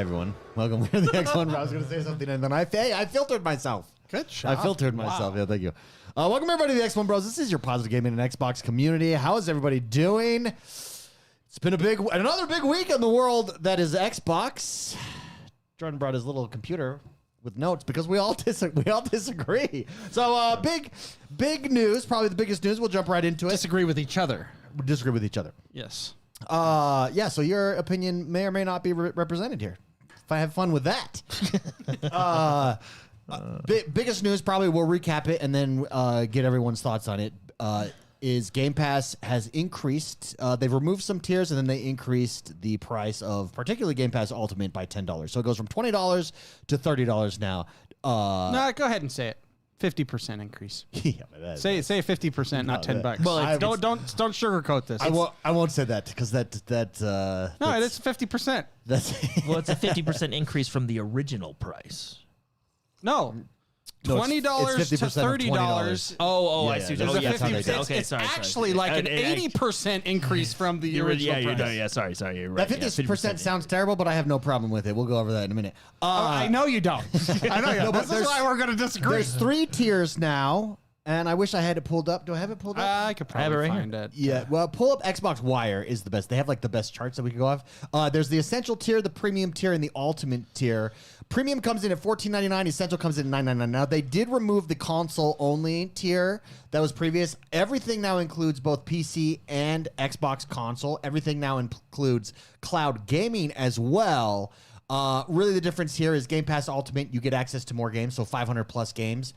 everyone. Welcome to the XoneBros. I was going to say something, and then I filtered myself. Good shot. I filtered myself. Yeah, thank you. Welcome, everybody, to the XoneBros. This is your positive gaming and Xbox community. How is everybody doing? It's been another big week in the world that is Xbox. Jordan brought his little computer with notes because we all disagree. So big news, probably the biggest news. We'll jump right into it. Disagree with each other. We disagree with each other. Yes. Yeah. So your opinion may or may not be represented here. If I have fun with that. Biggest news, probably we'll recap it and then get everyone's thoughts on it. Is Game Pass has increased. They've removed some tiers and then they increased the price of particularly Game Pass Ultimate by $10. So it goes from $20 to $30 now. No, go ahead and say it. 50% increase. Yeah, say 50%, not $10. Well, don't sugarcoat this. I won't say that because that no, it is 50%. That's well, it's a 50% increase from the original price. No. $20 to $30. Oh, Yeah, I see. yeah, Oh, yeah, it's okay, it's actually like an 80% increase from the original price. Sorry, you're right. that 50% sounds terrible, but I have no problem with it. We'll go over that in a minute. I know you don't. I know you don't. This is why we're going to disagree. There's 3 tiers now, and I wish I had it pulled up. Do I have it pulled up? I could probably find it. Yeah, well, pull up Xbox Wire is the best. They have like the best charts that we could go off. There's the Essential tier, the Premium tier, and the Ultimate tier. Premium comes in at $14.99. Essential comes in at $9.99. Now, they did remove the console-only tier that was previous. Everything now includes both PC and Xbox console. Everything now includes cloud gaming as well. Really, the difference here is Game Pass Ultimate, you get access to more games, so 500-plus games.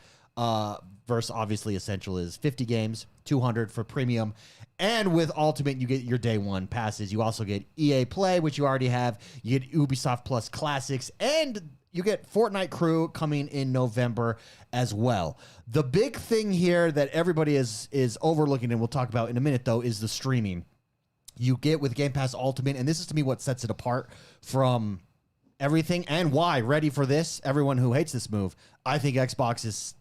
Versus obviously Essential is 50 games, 200 for Premium. And with Ultimate, you get your day one passes. You also get EA Play, which you already have. You get Ubisoft Plus Classics, and you get Fortnite Crew coming in November as well. The big thing here that everybody is overlooking, and we'll talk about in a minute, though, is the streaming. You get with Game Pass Ultimate, and this is to me what sets it apart from everything, and why, ready for this, everyone who hates this move, I think Xbox is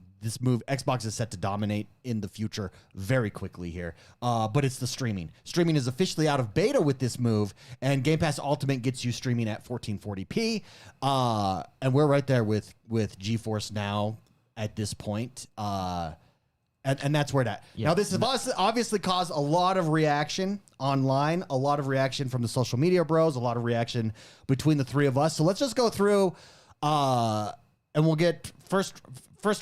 set to dominate in the future very quickly here. But it's the streaming. Streaming is officially out of beta with this move, and Game Pass Ultimate gets you streaming at 1440p. And we're right there with GeForce Now at this point. And that's where it at. Yep. Now, this has obviously caused a lot of reaction online, a lot of reaction from the social media bros, a lot of reaction between the three of us. So let's just go through and we'll get first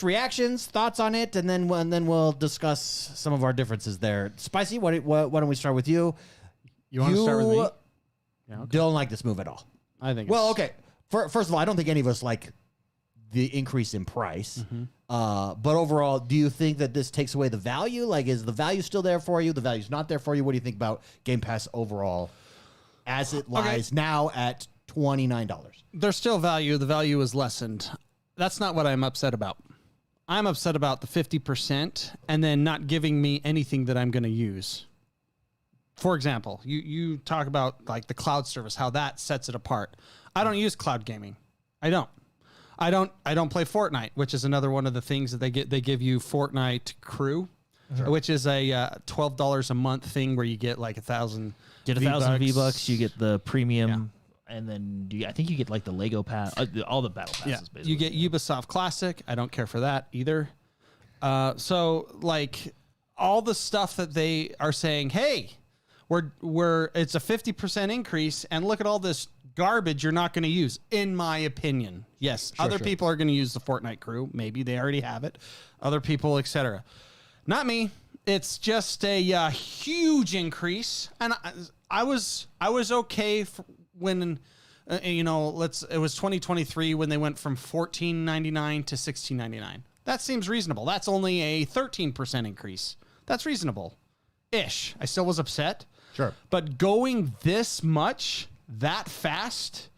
reactions, thoughts on it, and then we'll discuss some of our differences there. Spicy, why don't we start with you? You want to start with me? Yeah, okay. Don't like this move at all. I think. Well, okay. First of all, I don't think any of us like the increase in price. Mm-hmm. But overall, do you think that this takes away the value? Like, is the value still there for you? The value's not there for you? What do you think about Game Pass overall as it lies now at $29? There's still value. The value is lessened. That's not what I'm upset about. I'm upset about the 50% and then not giving me anything that I'm going to use. For example, you talk about like the cloud service, how that sets it apart. I don't use cloud gaming. I don't play Fortnite, which is another one of the things that they give you Fortnite Crew, which is a $12 a month thing where you get like 1,000 V-Bucks, you get the premium. Yeah. And then I think you get like the Lego pass, all the battle passes. Basically. You get Ubisoft Classic. I don't care for that either. So like all the stuff that they are saying, hey, it's a 50% increase, and look at all this garbage you're not going to use. In my opinion, yes, other people are going to use the Fortnite Crew. Maybe they already have it. Other people, etc. Not me. It's just a huge increase, and I was okay when it was 2023 when they went from $14.99 to $16.99. That seems reasonable. That's only a 13% increase. That's reasonable ish. I still was upset. Sure. But going this much that fast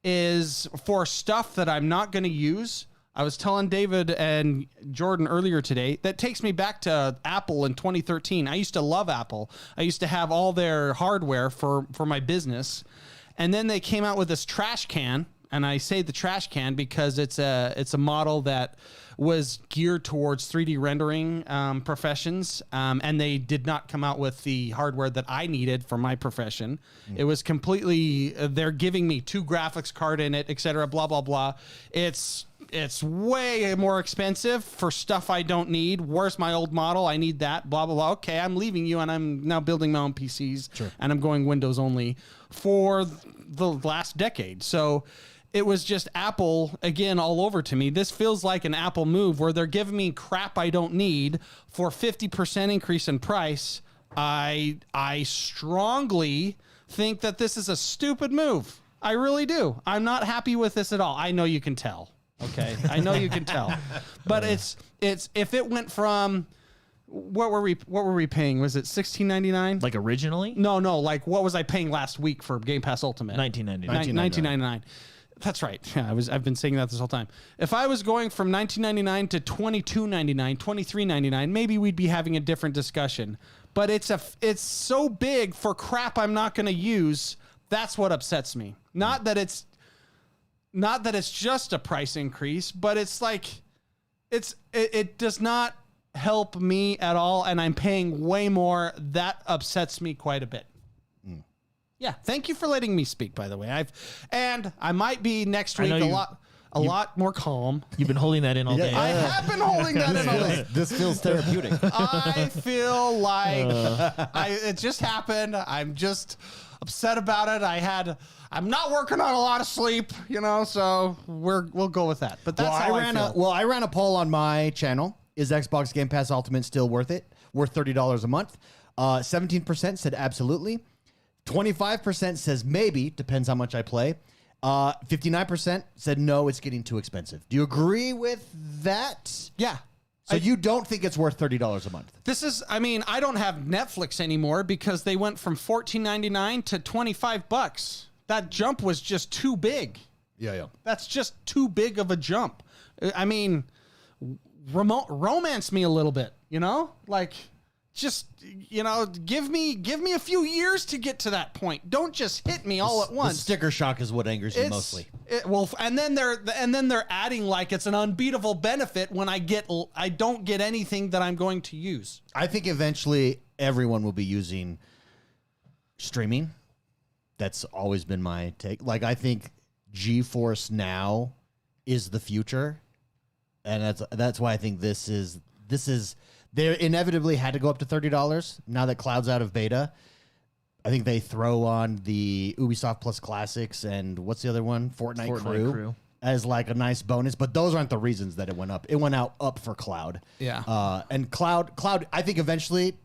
is for stuff that I'm not going to use. I was telling David and Jordan earlier today, that takes me back to Apple in 2013. I used to love Apple. I used to have all their hardware for my business. And then they came out with this trash can And I say the trash can because it's a model that was geared towards 3D rendering professions, and they did not come out with the hardware that I needed for my profession. It was completely, they're giving me 2 graphics card in it, et cetera, blah, blah, blah. It's way more expensive for stuff I don't need. Where's my old model? I need that, blah, blah, blah. Okay, I'm leaving you, and I'm now building my own PCs, and I'm going Windows only for the last decade. So it was just Apple, again, all over to me. This feels like an Apple move where they're giving me crap I don't need for 50% increase in price. I strongly think that this is a stupid move. I really do. I'm not happy with this at all. I know you can tell. Okay, I know you can tell, but it's if it went from what were we paying? Was it $16.99? Like originally? No. Like what was I paying last week for Game Pass Ultimate? $19.99. That's right. Yeah, I've been saying that this whole time. If I was going from $19.99 to $22.99, $23.99, maybe we'd be having a different discussion. But it's so big for crap I'm not going to use. That's what upsets me. Not that it's just a price increase, but it's like it does not help me at all, and I'm paying way more. That upsets me quite a bit. Yeah, thank you for letting me speak, by the way. I might be next week a lot more calm. You've been holding that in all day. I have been holding that in all day. This feels therapeutic. I feel like it just happened. I'm just upset about it. I'm not working on a lot of sleep, so we'll go with that. But that's how I feel. I ran a poll on my channel. Is Xbox Game Pass Ultimate still worth it? Worth $30 a month? 17% said absolutely. 25% says maybe, depends how much I play. 59% said no, it's getting too expensive. Do you agree with that? Yeah. So you don't think it's worth $30 a month? I don't have Netflix anymore because they went from $14.99 to $25. That jump was just too big. Yeah. That's just too big of a jump. I mean, romance me a little bit, like just, give me a few years to get to that point. Don't just hit me all at once. The sticker shock is what angers you mostly. And then they're adding like it's an unbeatable benefit when I don't get anything that I'm going to use. I think eventually everyone will be using streaming. That's always been my take. Like, I think GeForce Now is the future, and that's why I think this is they inevitably had to go up to $30 now that Cloud's out of beta. I think they throw on the Ubisoft Plus Classics and what's the other one? Fortnite Crew as like a nice bonus, but those aren't the reasons that it went up. It went up for Cloud. Yeah. And Cloud, I think eventually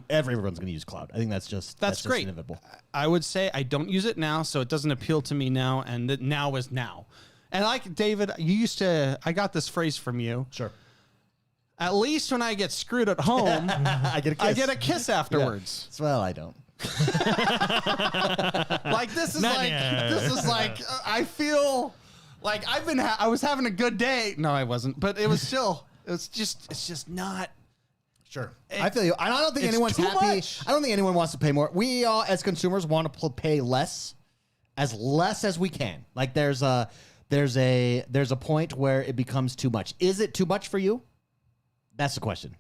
everyone's going to use Cloud. I think that's great. inevitable. I would say I don't use it now, so it doesn't appeal to me now, and that now is now. And like David, I got this phrase from you. Sure. At least when I get screwed at home, I get a kiss. Afterwards. Yeah. Well, I don't. Like this is I feel like I was having a good day. No, I wasn't, but it's just not. Sure. I feel you. I don't think anyone's happy. Much. I don't think anyone wants to pay more. We all, as consumers, want to pay less as we can. Like there's a point where it becomes too much. Is it too much for you? That's the question.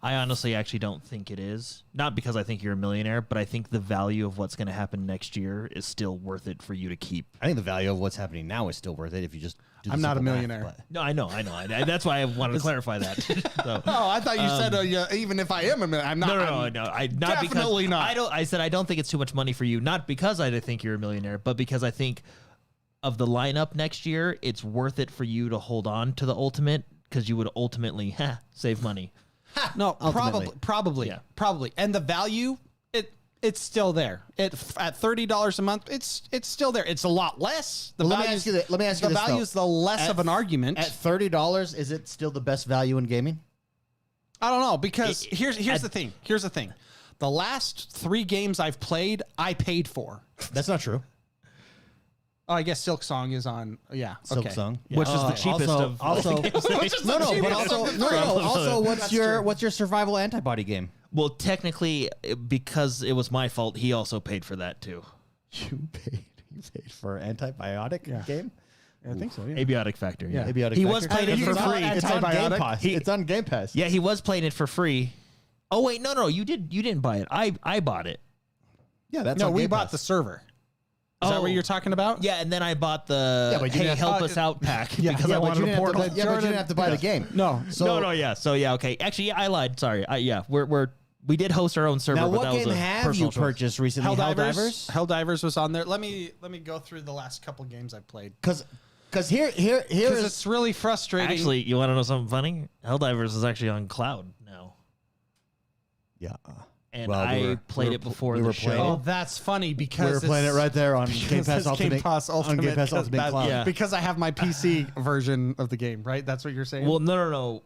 I honestly actually don't think it is. Not because I think you're a millionaire, but I think the value of what's going to happen next year is still worth it for you to keep. I think the value of what's happening now is still worth it if you just do the I'm not a simple millionaire. math, No, I know. That's why I wanted to clarify that. So, Oh, I thought you said even if I am a millionaire, I'm not. No. Definitely not. I said I don't think it's too much money for you. Not because I think you're a millionaire, but because I think of the lineup next year, it's worth it for you to hold on to the Ultimate because you would ultimately save money. No, Ultimately. probably. And the value, it's still there. At $30 a month, it's still there. It's a lot less. Let me ask you this. The value is the less of an argument. At $30, is it still the best value in gaming? I don't know, because here's the thing. Here's the thing. The last 3 games I've played, I paid for. That's not true. Oh, I guess Silk Song is on. Yeah, Silk okay. Song, Which is the cheapest of Also, what's your survival antibody game? Well, technically, because it was my fault, he also paid for that too. You paid. for antibiotic game. I think so. Yeah. Abiotic Factor. Yeah. Abiotic He was Factor. playing it for It's free. not It's on Game antibiotic. Pass. It's on Game Pass. Yeah, he was playing it for free. Oh wait, no, you didn't buy it. I bought it. Yeah, that's No, on we Game bought Pass. the server. Is that Oh. what you're talking about? Yeah, and then I bought the but you Hey didn't- Help Us Out pack Yeah, because yeah, I but wanted you a didn't have to portal. play- Yeah, but you Jordan- didn't have to buy the game. No. So Yeah. So yeah, okay. Actually, I lied. Sorry. Yeah, we did host our own server. now, but what that was game a have personal you choice. purchased recently? Helldivers? Helldivers was on there. Let me go through the last couple games I played. Because here Because is it's really frustrating. Actually, you want to know something funny? Helldivers is actually on cloud now, yeah. and Well, I played it before the show. playing Oh, that's funny because We were playing it it's- right there on Game because Pass it's Ultimate. Game Pass Ultimate, on Game Pass because Ultimate that- Cloud. Yeah. because I have my PC version of the game, right? That's what you're saying? Well, no.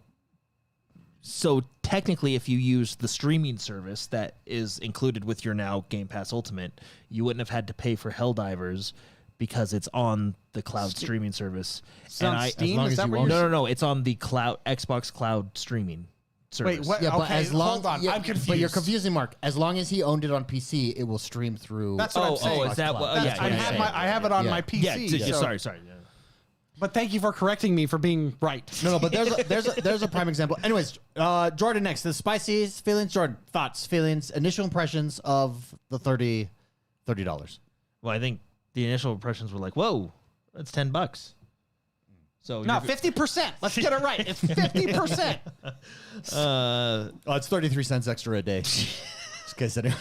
So technically, if you use the streaming service that is included with your now Game Pass Ultimate, you wouldn't have had to pay for Helldivers because it's on the cloud streaming service. It's on Steam? long Is as that you what own you're it. No, it's on the cloud Xbox Cloud streaming service. Wait, what? Yeah, but Okay, as long hold on. yeah, I'm confused. But you're confusing, Mark. As long as he owned it on PC, it will stream through. That's what I'm saying. is that what? That's- yeah, I have it on Yeah. my PC. yeah, so- sorry. Yeah. But thank you for correcting me for being right. No, but there's a prime example. Anyways, Jordan next. The spices, feelings. Jordan, thoughts, feelings, initial impressions of the $30. Well, I think the initial impressions were like, "Whoa, that's $10." So No, you're- 50%. Let's get it right. It's 50%. Oh, it's 33 cents extra a day. Just in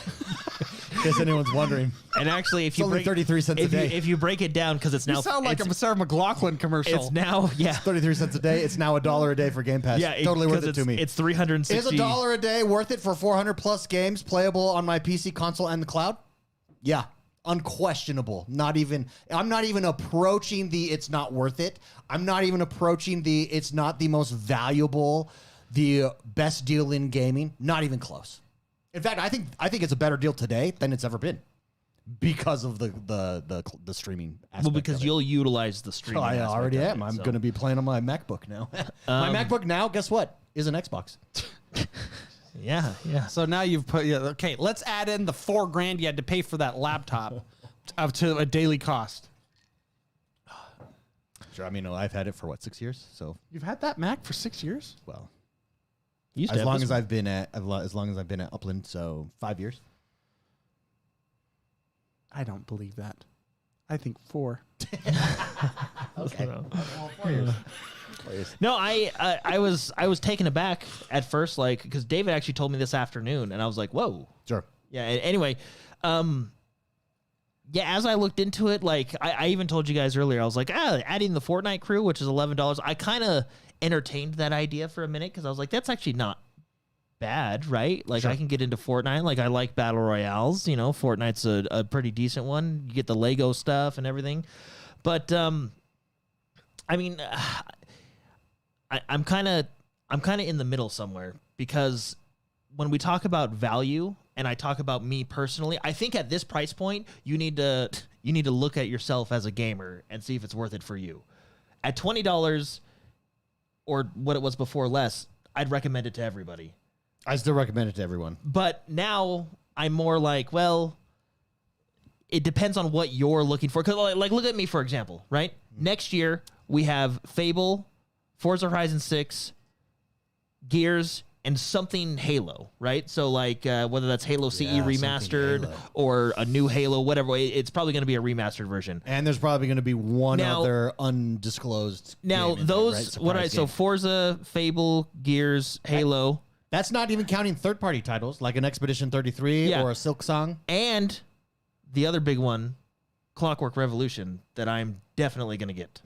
case anyone's wondering. and actually, if It's you only break 33 cents a day. if you break it down, because it's now You sound like a Sarah McLaughlin commercial. it's now 33 cents a day. It's now $1 a day for Game Pass. Totally worth it to me. It's 360. Is $1 a day worth it for 400 plus games playable on my PC, console, and the cloud? Yeah, unquestionable. I'm not even approaching the it's not worth it. I'm not even approaching the it's not the most valuable, the best deal in gaming. Not even close. In fact, I think it's a better deal today than it's ever been because of the streaming aspect. Well, because of it. you'll utilize the streaming. I aspect already of am. it, I'm so. going to be playing on my MacBook now. My MacBook now, guess what? Is an Xbox. Yeah. So now you've put, okay, let's add in the $4,000 you had to pay for that laptop up to a daily cost. Sure. I mean, I've had it for 6 years. So, You've had that Mac for 6 years? well, You used to as have long this as one. I've been at Upland, so 5 years. I don't believe that. I think 4. Okay. No, I was taken aback at first, like because David actually told me this afternoon, and I was like, "Whoa." Sure. Yeah. Anyway, yeah. As I looked into it, like I even told you guys earlier, I was like, adding the Fortnite crew, which is $11. I kind of entertained that idea for a minute because I was like, that's actually not bad, right? Like I can get into Fortnite. Like I like battle royales. You know, Fortnite's a pretty decent one. You get the Lego stuff and everything, but I mean, I'm kind of in the middle somewhere because when we talk about value and I talk about me personally, I think at this price point you need to look at yourself as a gamer and see if it's worth it for you. At $20 or what it was before less, I'd recommend it to everybody. I still recommend it to everyone. But now I'm more like, well, it depends on what you're looking for. Because, like, look at me, for example, right? Next year, we have Fable, Forza Horizon 6, Gears, and something Halo, right? So, like, whether that's Halo CE Yeah, something remastered Halo. or a new Halo, whatever, it's probably going to be a remastered version. And there's probably going to be one Now- other undisclosed. Now, game in there, right? those, Surprise so game. Forza, Fable, Gears, Halo, That's not even counting third-party titles like an Expedition 33 Yeah. or a Silk Song. and the other big one, Clockwork Revolution, that I'm definitely going to get.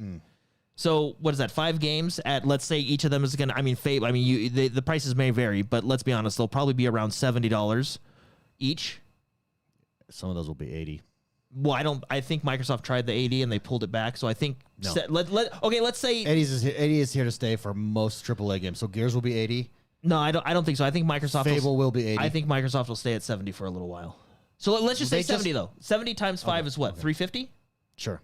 So what is that? 5 games at, let's say each of them is going to, I mean, Fable, I mean, the prices may vary, but let's be honest, they'll probably be around $70 each. Some of those will be 80. Well, I think Microsoft tried the 80 and they pulled it back. So I think, No. okay, let's say, 80 is here to stay for most AAA games. So Gears will be 80. no, I don't think so. I think Microsoft Fable will be 80. I think Microsoft will stay at 70 for a little while. So let's just say They just- 70 though. 70 times 5 is what? 350? Sure.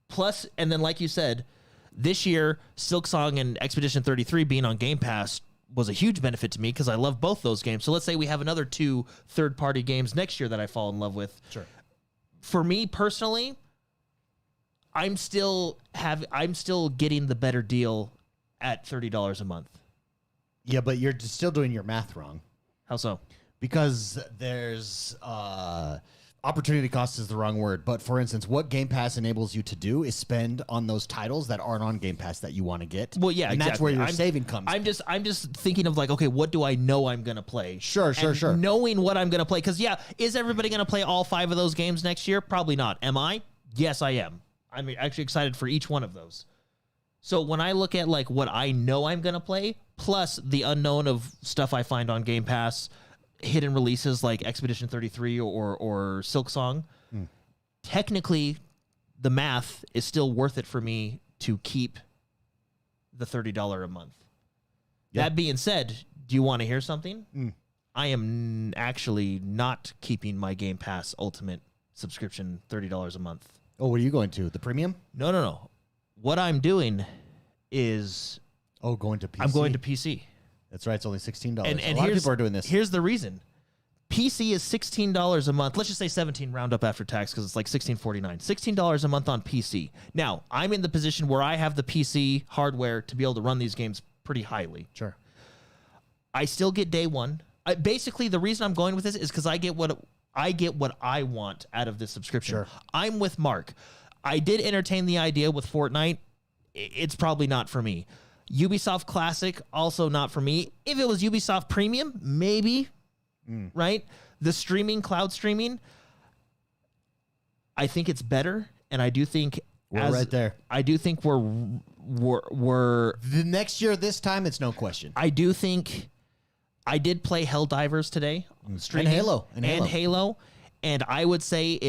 Plus, and then like you said, this year, Silksong and Expedition 33 being on Game Pass was a huge benefit to me because I love both those games. So let's say we have another 2 third-party games next year that I fall in love with. Sure. for me personally, I'm still getting the better deal at $30 a month. Yeah, but you're still doing your math wrong. How so? Because there's opportunity cost is the wrong word. But for instance, what Game Pass enables you to do is spend on those titles that aren't on Game Pass that you want to get. Well, yeah, and that's exactly. where your saving comes. I'm just thinking of like, okay, what do I know I'm gonna play? Sure. Knowing what I'm gonna play, because is everybody gonna play all 5 of those games next year? Probably not. Am I? Yes, I am. I'm actually excited for each one of those. So when I look at like what I know I'm gonna play, plus the unknown of stuff I find on Game Pass, hidden releases like Expedition 33 or Silksong, technically the math is still worth it for me to keep the $30 a month. Yeah. That being said, do you want to hear something? I am actually not keeping my Game Pass Ultimate subscription $30 a month. Oh, what are you going to? The premium? No. What I'm doing is Going to PC. I'm going to PC. That's right. It's only $16. And a lot of people are doing this. Here's the reason. PC is $16 a month. Let's just say 17 round up after tax because it's like $16.49. $16 a month on PC. Now, I'm in the position where I have the PC hardware to be able to run these games pretty highly. Sure. I still get day one. Basically, the reason I'm going with this is because I get what I want out of this subscription. Sure. I'm with Mark. I did entertain the idea with Fortnite. It's probably not for me. Ubisoft Classic, also not for me. If it was Ubisoft Premium, maybe, right? The streaming, cloud streaming, I think it's better, and I do think We're right there. I do think we're The next year, this time, it's no question. I do think I did play Helldivers today, streaming, And Halo. and I would say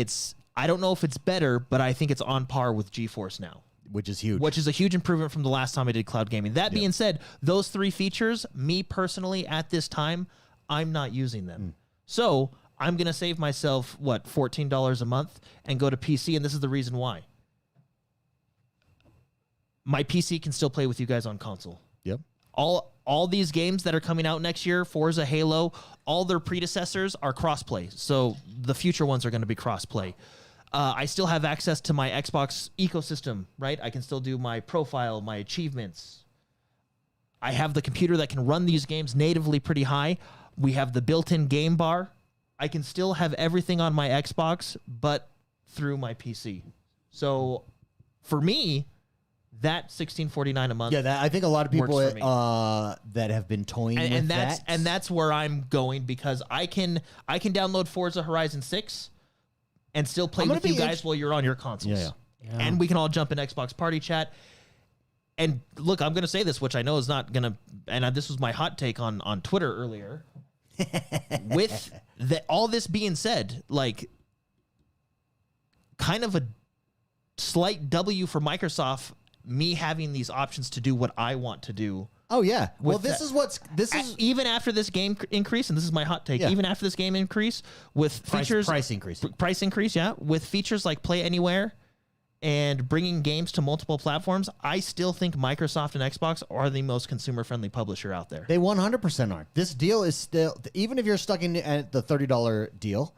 I don't know if it's better, but I think it's on par with GeForce now. Which is huge. Which is a huge improvement from the last time I did cloud gaming. That being said, those 3 features, me personally at this time, I'm not using them. So I'm going to save myself, $14 a month and go to PC. And this is the reason why. My PC can still play with you guys on console. Yep. All these games that are coming out next year, Forza, Halo, all their predecessors are crossplay. So the future ones are going to be crossplay. I still have access to my Xbox ecosystem, right? I can still do my profile, my achievements. I have the computer that can run these games natively pretty high. We have the built-in game bar. I can still have everything on my Xbox, but through my PC. So for me, that $16.49 a month. Yeah, I think a lot of people works for me. that have been toying and with that. And that's where I'm going because I can download Forza Horizon 6 and still play with you guys while you're on your consoles. Yeah. And we can all jump in Xbox Party Chat. And look, I'm going to say this, which I know is not going to, and this was my hot take on Twitter earlier. With all this being said, like, kind of a slight W for Microsoft, me having these options to do what I want to do. Oh yeah. Well, With this is even after this game increase, and this is my hot take. Yeah. Even after this game increase, with features, price increase. price increase, yeah, with features like Play Anywhere and bringing games to multiple platforms, I still think Microsoft and Xbox are the most consumer-friendly publisher out there. They 100% are. This deal is still, even if you're stuck in at the $30 deal,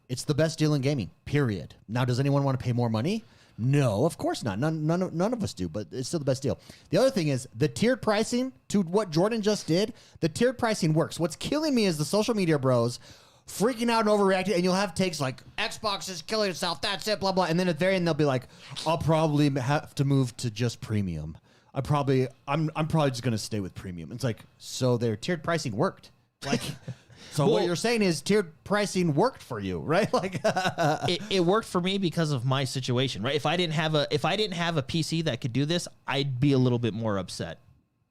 it's the best deal in gaming. Period. Now, does anyone want to pay more money? No, of course not. None of us do, but it's still the best deal. The other thing is the tiered pricing, to what Jordan just did, the tiered pricing works. What's killing me is the social media bros freaking out and overreacting, and you'll have takes like, Xbox is killing itself, that's it, blah, blah. And then at the very end, they'll be like, I'll probably have to move to just premium. I'm probably just going to stay with premium. It's like, so their tiered pricing worked. Like... So what you're saying is tiered pricing worked for you, right? Like it worked for me because of my situation, right? If I didn't have a PC that could do this, I'd be a little bit more upset.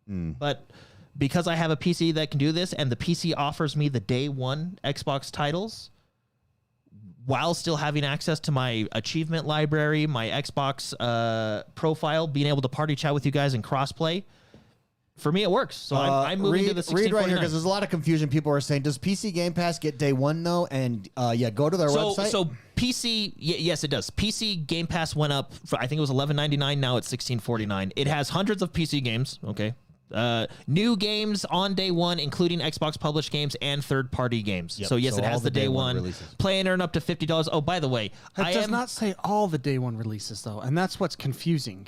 But because I have a PC that can do this, and the PC offers me the day one Xbox titles, while still having access to my achievement library, my Xbox profile, being able to party chat with you guys and crossplay. For me, it works. So I'm moving to the $16.49. Read right here because there's a lot of confusion. People are saying, does PC Game Pass get day one, though? And go to their website. So PC, yes, it does. PC Game Pass went up, I think it was $11.99. Now it's $16.49. It has hundreds of PC games, okay? New games on day one, including Xbox published games and third-party games. Yep. So yes, So it all has the the day day one one. releases. Play and earn up to $50. Oh, by the way, It does not say all the day one releases though, and that's what's confusing,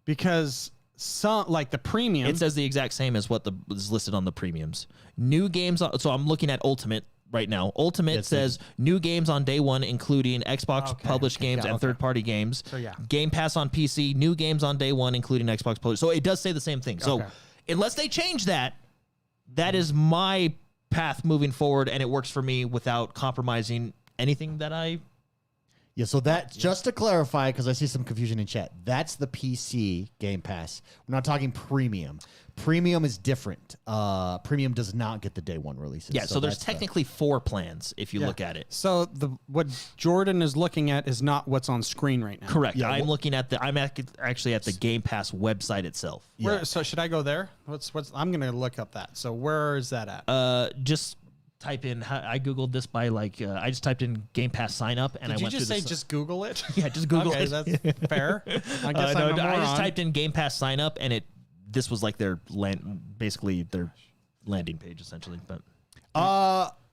because some like the premium. It says the exact same as what is listed on the premiums. New games. So I'm looking at Ultimate right now. Ultimate says new games on day one, including Xbox published games and third-party games. So, yeah. Game Pass on PC. New games on day one, including Xbox published. So it does say the same thing. So unless they change that, that is my path moving forward, and it works for me without compromising anything that I. Yeah, so that, just to clarify, because I see some confusion in chat, that's the PC Game Pass. We're not talking premium. Premium is different. Premium does not get the day one releases. Yeah, so there's technically 4 plans if you look at it. So what Jordan is looking at is not what's on screen right now. Correct. Yeah, I'm looking at I'm actually at the Game Pass website itself. So should I go there? I'm gonna look up that. So where is that at? Just type in. I googled this by I just typed in Game Pass sign up, and Did I you went just through say this. just Google it? Yeah, just Google okay, it. that's fair. I guess No, I'm a I just moron. typed in Game Pass sign up, and this was like basically their landing page essentially. But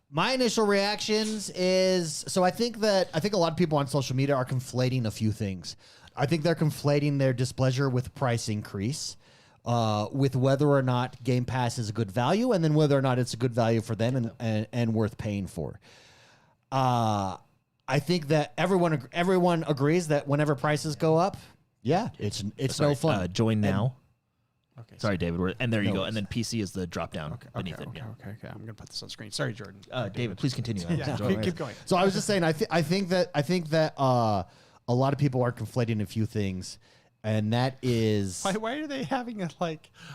my initial reactions is, so I think a lot of people on social media are conflating a few things. I think they're conflating their displeasure with price increase, with whether or not Game Pass is a good value, and then whether or not it's a good value for them and worth paying for. I think that everyone agrees that whenever prices go up, it's no fun. Join now. Okay. Sorry, David. And there you No go. worries. And then PC is the drop down beneath it. Yeah. Okay. I'm gonna put this on screen. Sorry, Jordan. David, please continue. Yeah, keep going. So I was just saying, I think that a lot of people are conflating a few things, and that is Why are they having a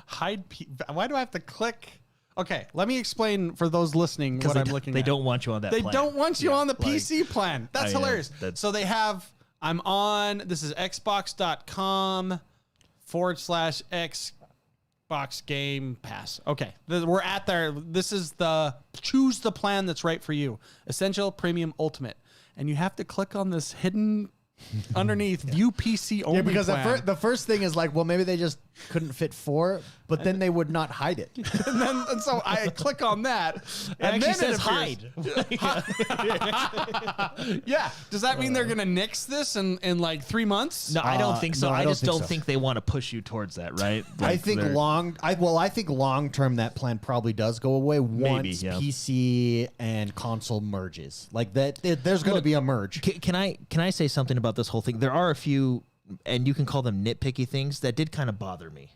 hide? Why do I have to click? Okay, let me explain for those listeing what I'm looking at. They don't want you on that They plan. don't want you on the PC plan. That's yeah, hilarious. So they have. I'm on. This is Xbox.com/Xbox Game Pass. Okay, we're at there. This is choose the plan that's right for you. Essential, Premium, Ultimate, and you have to click on this hidden underneath View PC only. yeah, because plan. the first thing is well, maybe they just couldn't fit 4, but then they would not hide it. and so I click on that, and It then actually says it hide. Yeah. Does that mean they're gonna nix this in 3 months? No, I don't think so. no, I I don't just think don't so. think they want to push you towards that, right? I think long term that plan probably does go away once yeah. PC and console merges. Like that, there's going to be a merge. Can I say something about this whole thing? There are a few, and you can call them nitpicky things that did kind of bother me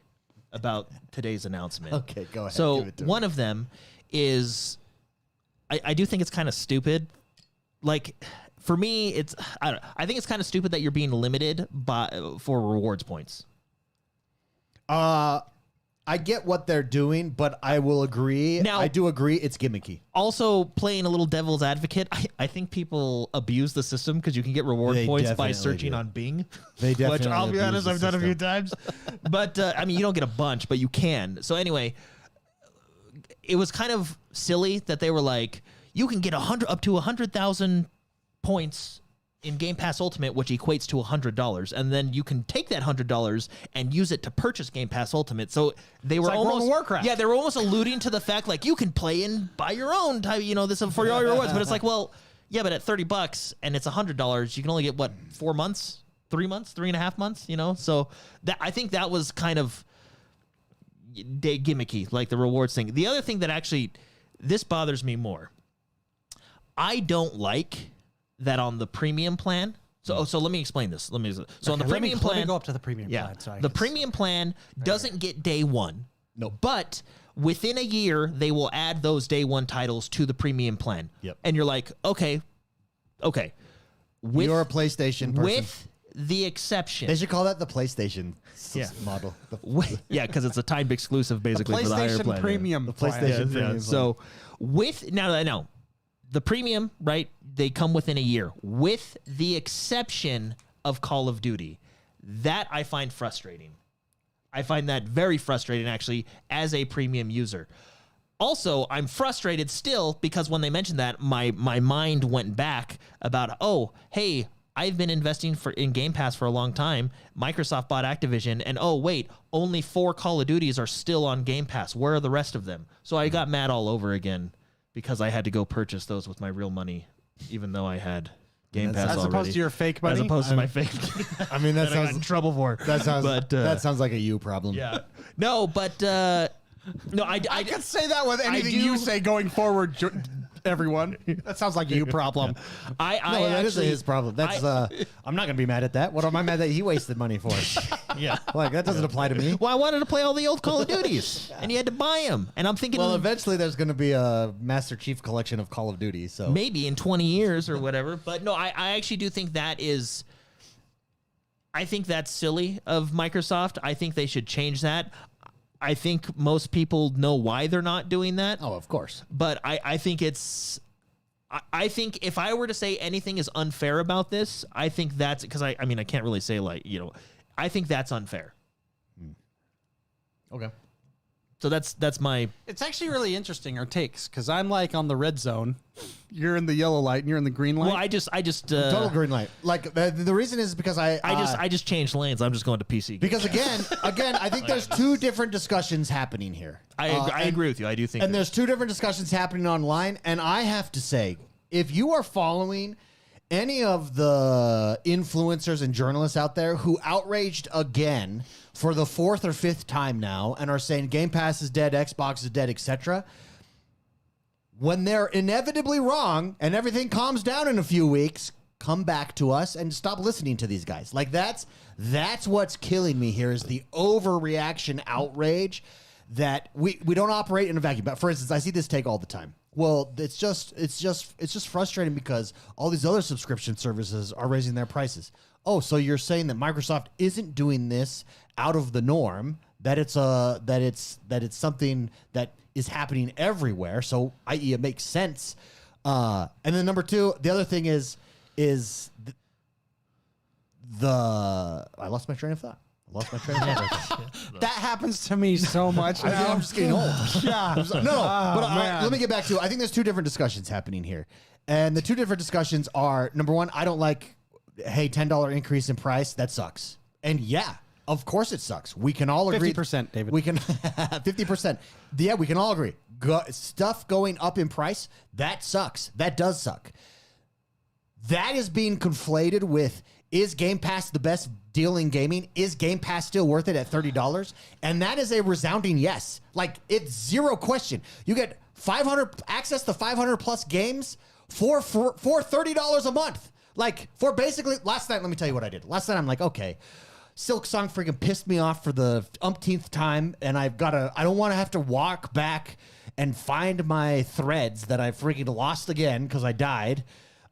about today's announcement. Okay, go ahead. So Give it to one me. of them is, I do think it's kind of stupid. Like for me, I think it's kind of stupid that you're being limited for rewards points. I get what they're doing, but I will agree. Now- I do agree it's gimmicky. Also, playing a little devil's advocate, I think people abuse the system because you can get reward They points by definitely searching do. on Bing. They Which definitely I'll be abuse honest, the I've done a few system. times. But I mean, you don't get a bunch, but you can. So anyway, it was kind of silly that they were like, you can get up to 100,000 points in Game Pass Ultimate, which equates to $100, and then you can take that $100 and use it to purchase Game Pass Ultimate. So they were like World of almost Warcraft. Yeah, they were almost alluding to the fact like you can play and buy your own type, this is for all your rewards. But it's like, well, yeah, but at $30 and it's $100, you can only get what, 4 months, 3 months, 3.5 months, So I think that was kind of gimmicky, like the rewards thing. The other thing that actually this bothers me more, I don't like that on the premium plan. So let me explain this. On the premium plan, Let me go up to the premium yeah, plan. So I the can premium plan doesn't get day one. No. But within a year, they will add those day one titles to the premium plan. Yep. And you're like, okay. You're a PlayStation person. With the exception. They should call that the PlayStation Yeah. model. Yeah, because it's a timed exclusive basically for the higher PlayStation plan. Premium. The plan. PlayStation Yeah. Premium. So with now the premium, right? They come within a year, with the exception of Call of Duty. That I find frustrating. I find that very frustrating, actually, as a premium user. Also, I'm frustrated still because when they mentioned that, my mind went back about, oh, hey, I've been investing in Game Pass for a long time. Microsoft bought Activision, and oh wait, only 4 Call of Duties are still on Game Pass. Where are the rest of them? So I got mad all over again because I had to go purchase those with my real money, even though I had Game Pass As already. opposed to your fake money? As opposed to my fake money. I mean, that that I got in sounds trouble for. that sounds But, that sounds like a you problem. Yeah. No, but no, I can say that with anything do- you say going forward, everyone. That sounds like a you problem. I No, that is actually, his problem. That's I'm not gonna be mad at that. What am I mad that he wasted money for? yeah. Like that doesn't apply to me. Well, I wanted to play all the old Call of Duties, and you had to buy them. And I'm thinking, Well, eventually there's gonna be a Master Chief collection of Call of Duty. So maybe in 20 years or whatever. But no, I actually do think that is. I think that's silly of Microsoft. I think they should change that. I think most people know why they're not doing that. oh, of course. But I think it's. I think if I were to say anything is unfair about this, I think that's because I mean I can't really say I think that's unfair. Okay. So that's my It's actually really interesting, our takes, because I'm like on the red zone. You're in the yellow light and you're in the green light. well. I just Total green light. Like the reason is because I just changed lanes. I'm just going to PC. because again, I think there's two different discussions happening here. I agree with you. I do think. And there's two different discussions happening online. And I have to say, if you are following any of the influencers and journalists out there who outraged again for the 4th or 5th time now and are saying Game Pass is dead, Xbox is dead, etc., when they're inevitably wrong and everything calms down in a few weeks, come back to us and stop listening to these guys. Like that's what's killing me here is the overreaction outrage that we don't operate in a vacuum. But for instance, I see this take all the time. Well, it's just frustrating because all these other subscription services are raising their prices. Oh, so you're saying that Microsoft isn't doing this out of the norm, that it's something that is happening everywhere. So, i.e., it makes sense. And then number two, the other thing is I lost my train of thought. that happens to me so much. I'm just getting old. Yeah. But let me get back to it. I think there's two different discussions happening here. And the two different discussions are, number one, I don't like, hey, $10 increase in price. That sucks. And yeah, of course it sucks. We can all agree. 50%, David. We can 50%. Yeah, we can all agree. Stuff going up in price, that sucks. That does suck. That is being conflated with, is Game Pass the best deal in gaming? Is Game Pass still worth it at $30? And that is a resounding yes. Like, it's zero question. You get access to 500 plus games for $30 a month. Like, for basically, last night, let me tell you what I did. Last night, I'm like, okay, Silk Song freaking pissed me off for the umpteenth time, and I don't want to have to walk back and find my threads that I freaking lost again because I died.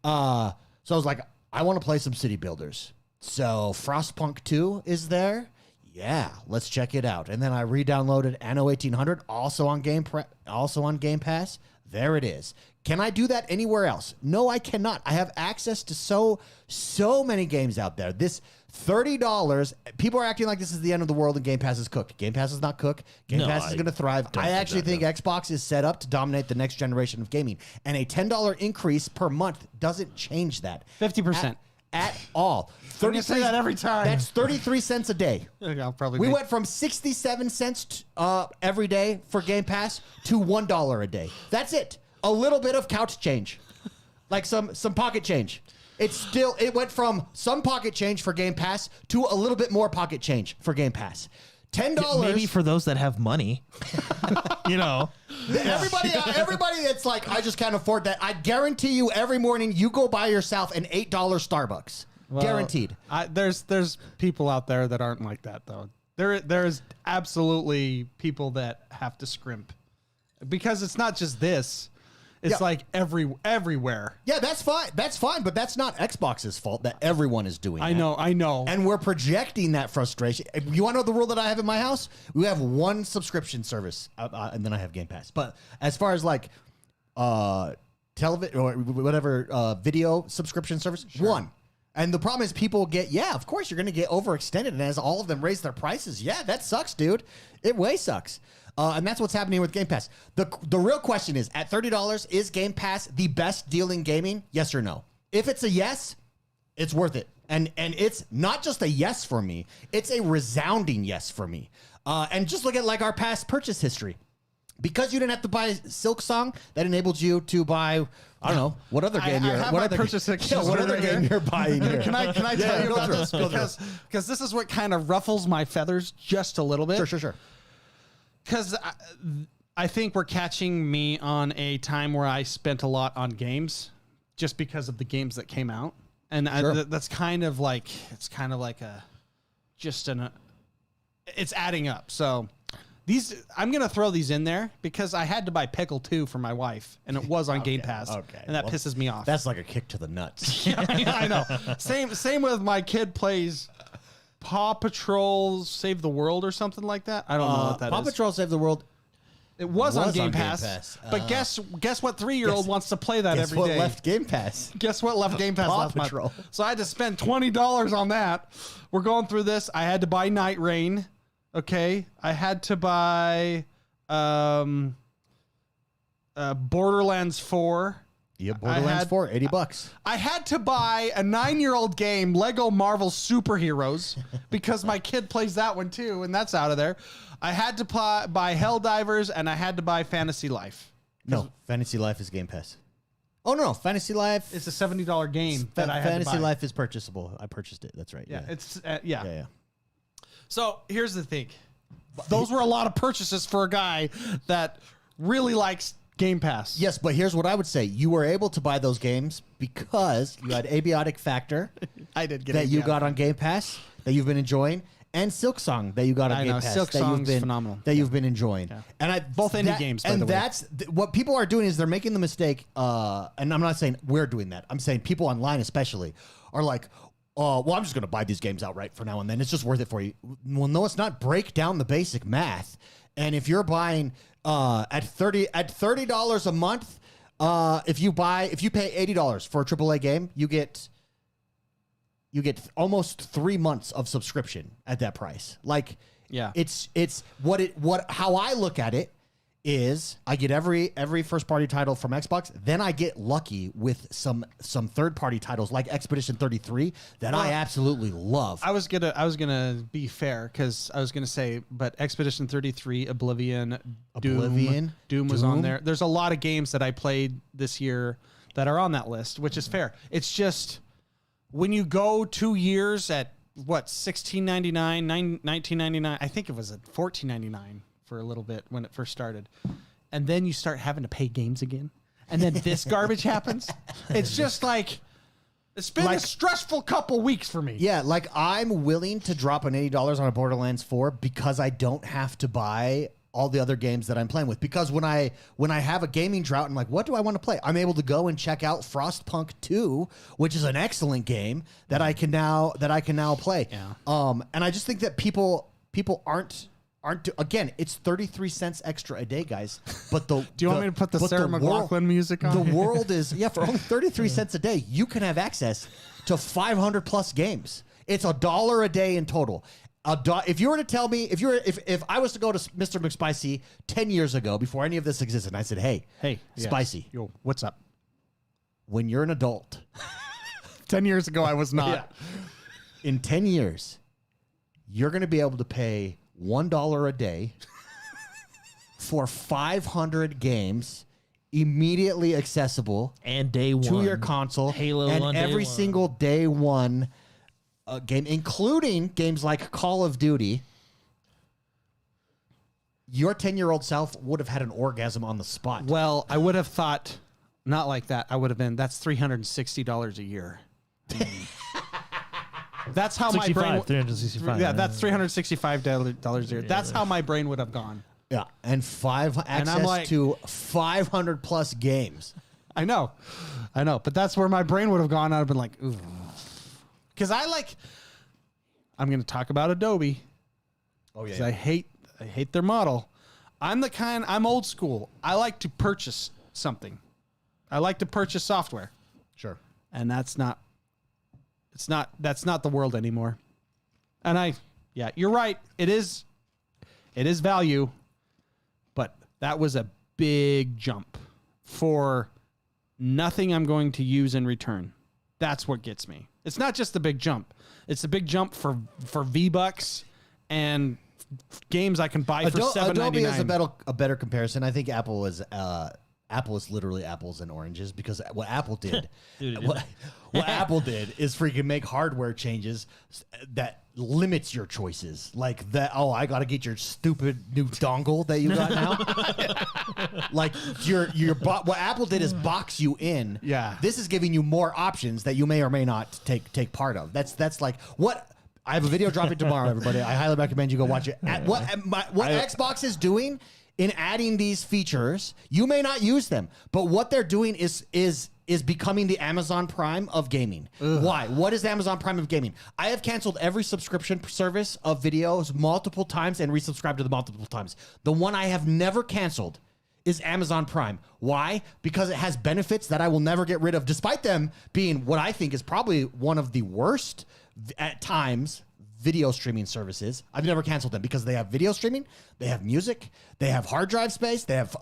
So I was like, I want to play some city builders. So Frostpunk 2 is there. Yeah, let's check it out. And then I re-downloaded Anno 1800, also on Game Pass. There it is. Can I do that anywhere else? No, I cannot. I have access to so many games out there. This $30, people are acting like this is the end of the world and Game Pass is cooked. Game Pass is not cooked. Game Pass is going to thrive. I actually think Xbox is set up to dominate the next generation of gaming. And a $10 increase per month doesn't change that. 50%. At all. You say that every time. That's 33 cents a day. I'll probably We be- went from 67 cents every day for Game Pass to $1 a day. That's it. A little bit of couch change. Like some pocket change. It went from some pocket change for Game Pass to a little bit more pocket change for Game Pass. $10. maybe for those that have money, Everybody that's like, I just can't afford that. I guarantee you every morning you go buy yourself an $8 Starbucks. Well, Guaranteed. There's people out there that aren't like that though. There's absolutely people that have to scrimp because it's not just this. It's like everywhere. Yeah, that's fine. That's fine, but that's not Xbox's fault that everyone is doing I know. And we're projecting that frustration. You want to know the rule that I have in my house? We have one subscription service, and then I have Game Pass. But as far as like television or whatever video subscription service, one. And the problem is people get, of course you're going to get overextended. And as all of them raise their prices, that sucks, dude. It way sucks. And that's what's happening with Game Pass. The real question is, at $30, is Game Pass the best deal in gaming? Yes or no? If it's a yes, It's worth it. And it's not just a yes for me. It's a resounding yes for me. And just look at like our past purchase history. Because you didn't have to buy Silk Song, that enabled you to buy, I don't know, what other game you're have what my other, purchase history what other game you're buying here. Can I tell you about this? Because this is what kind of ruffles my feathers just a little bit. Sure. Because I think we're catching me on a time where I spent a lot on games just because of the games that came out. And that's kind of like, it's adding up. So I'm going to throw these in there because I had to buy Pickle 2 for my wife and it was on Game Pass. Okay. And that pisses me off. That's like a kick to the nuts. I know. Same with my kid plays Paw Patrol Save the World or something like that. I don't know what that is. Paw Patrol Save the World. It was on Game Pass. But guess what 3-year-old wants to play that every day? Guess what left Game Pass? Guess what left Game Pass Paw last Patrol. month? So I had to spend $20 on that. We're going through this. I had to buy Night Rain. Okay. I had to buy Borderlands 4. Yeah, Borderlands 4, $80. I had to buy a 9-year-old game, Lego Marvel Superheroes, because my kid plays that one too, and that's out of there. I had to buy Helldivers, and I had to buy Fantasy Life. No, Fantasy Life is Game Pass. Oh, no, Fantasy Life. It's a $70 game that I had to Fantasy buy. Life is purchasable. I purchased it. That's right. Yeah, Yeah. it's Yeah. So here's the thing. Those were a lot of purchases for a guy that really likes Game Pass. Yes, but here's what I would say. You were able to buy those games because you had Abiotic Factor I did get that you Abiotic. got on Game Pass that you've been enjoying, and Silk Song that you got on I Game know, Pass Silk that you've Song's been phenomenal. that you've been enjoying. Yeah. And Both indie games, by and the way. that's what people are doing is they're making the mistake. And I'm not saying we're doing that. I'm saying people online especially are like, oh, well, I'm just going to buy these games outright for now and then. It's just worth it for you. Well, no, it's not. Break down the basic math. And if you're buying at $30 a month, if you pay $80 for a AAA game, you get almost 3 months of subscription at that price. Like, Yeah. it's how I look at it is I get every first party title from Xbox, then I get lucky with some third party titles like Expedition 33 that I absolutely love. I was gonna be fair because I was gonna say, but Expedition 33, Oblivion, Doom was on there. There's a lot of games that I played this year that are on that list, which is fair. It's just when you go 2 years at what $16.99, $19.99, I think it was at $14.99 for a little bit when it first started, and then you start having to pay games again, and then this garbage happens. It's just like it's been a stressful couple weeks for me. Yeah, like I'm willing to drop an $80 on a Borderlands 4 because I don't have to buy all the other games that I'm playing with. Because when I have a gaming drought, I'm like, what do I want to play? I'm able to go and check out Frostpunk 2, which is an excellent game that I can now play. Yeah. And I just think that people aren't again, it's 33 cents extra a day, guys. But do you want me to put the Sarah McLachlan music on? The world is for only 33 cents a day, you can have access to 500 plus games. It's $1 a day in total. If you were to tell me, if I was to go to Mr. McSpicy 10 years ago before any of this existed, and I said, hey, Spicy, yo, what's up? When you're an adult, 10 years ago I was not. In 10 years, you're going to be able to pay $1 a day for 500 games immediately accessible And day one. to your console. Halo and on day every one. single day one game, including games like Call of Duty. Your 10-year-old self would have had an orgasm on the spot. Well, I would have thought not like that. I would have been, that's $360 a year. That's how my brain. 365. Yeah, that's $365 a year. That's how my brain would have gone. Yeah, and access like- to 500 plus games. I know, but that's where my brain would have gone. I'd have been like, ooh, because I'm going to talk about Adobe. Oh yeah. 'Cause I hate their model. I'm old school. I like to purchase something. I like to purchase software, Sure. and that's not the world anymore. And you're right. It is value, but that was a big jump for nothing I'm going to use in return. That's what gets me. It's not just the big jump. It's a big jump for V-Bucks and games I can buy for $7.99. Adobe is a better comparison. I think Apple is literally apples and oranges, because what Apple did, what Apple did is freaking make hardware changes that limits your choices. Like that. Oh, I got to get your stupid new dongle that you got now. Like what Apple did is box you in. Yeah. This is giving you more options that you may or may not take part of. That's like what. I have a video dropping tomorrow, everybody. I highly recommend you go watch it. What Xbox is doing in adding these features, you may not use them, but what they're doing is becoming the Amazon Prime of gaming. Ugh. Why? What is Amazon Prime of gaming? I have canceled every subscription service of videos multiple times and resubscribed to them multiple times. The one I have never canceled is Amazon Prime. Why? Because it has benefits that I will never get rid of, despite them being what I think is probably one of the worst at times video streaming services. I've never canceled them because they have video streaming, they have music, they have hard drive space, they have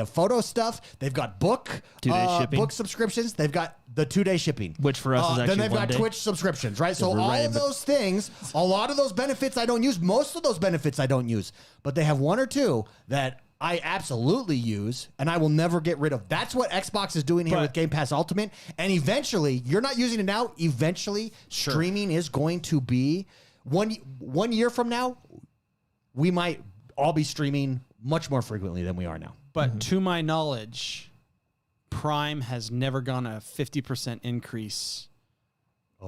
photo stuff, they've got book 2-day shipping, book subscriptions, they've got the 2-day shipping, which for us is actually then they've got 1 day. Twitch subscriptions, right? So all of those things, a lot of those benefits I don't use. Most of those benefits I don't use, but they have one or two that I absolutely use, and I will never get rid of. That's what Xbox is doing here with Game Pass Ultimate. And eventually, you're not using it now. Eventually, streaming is going to be one year from now. We might all be streaming much more frequently than we are now. But to my knowledge, Prime has never gone a 50% increase,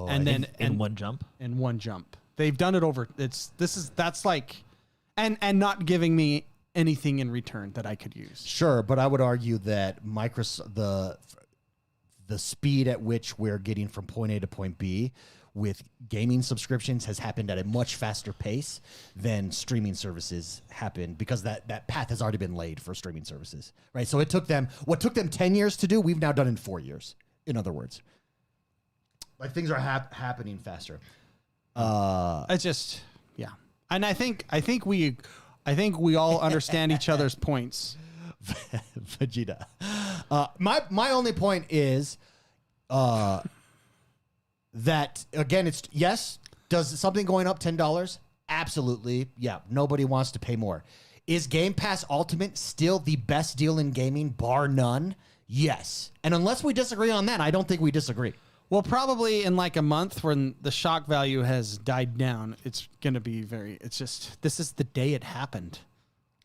and then in one jump. In one jump, they've done it over. That's like, and not giving me anything in return that I could use. Sure, but I would argue that Microsoft, the speed at which we're getting from point A to point B with gaming subscriptions has happened at a much faster pace than streaming services happen, because that path has already been laid for streaming services, right? So what took them 10 years to do, we've now done in 4 years. In other words, like things are happening faster. It's just, yeah. And I think we all understand each other's points. Vegeta. My only point is that, again, it's yes. Does something going up $10? Absolutely. Yeah. Nobody wants to pay more. Is Game Pass Ultimate still the best deal in gaming, bar none? Yes. And unless we disagree on that, I don't think we disagree. Well, probably in like a month when the shock value has died down, it's going to be it's just, this is the day it happened.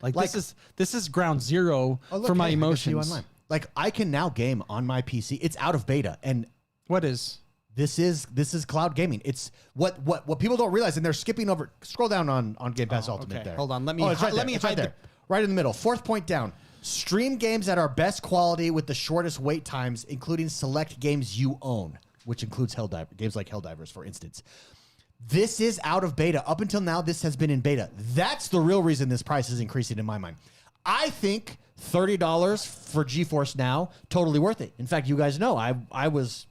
Like this is ground zero for my emotions. Online. Like I can now game on my PC. It's out of beta. And what is? This is cloud gaming. It's what people don't realize, and they're skipping over. Scroll down on Game Pass Ultimate there. Hold on. Let me it's right let me hide there. Right in the middle. Fourth point down. Stream games at our best quality with the shortest wait times, including select games you own, which includes games like Helldivers, for instance. This is out of beta. Up until now, this has been in beta. That's the real reason this price is increasing in my mind. I think $30 for GeForce Now, totally worth it. In fact, you guys know I was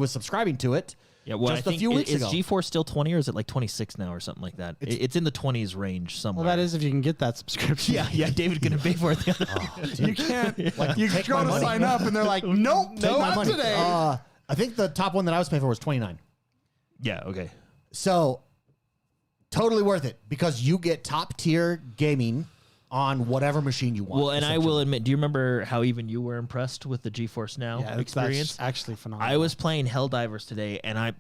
subscribing to it just a few weeks ago. Is GeForce still 20 or is it like 26 now or something like that? It's in the 20s range somewhere. Well, that is if you can get that subscription. Yeah, David couldn't pay for it the other day. You can't. You go to sign up and they're like, nope, not today. I think the top one that I was paying for was $29. Yeah, okay. So totally worth it because you get top tier gaming on whatever machine you want. Well, and I will admit, do you remember how even you were impressed with the GeForce Now experience? That's actually phenomenal. I was playing Helldivers today, and I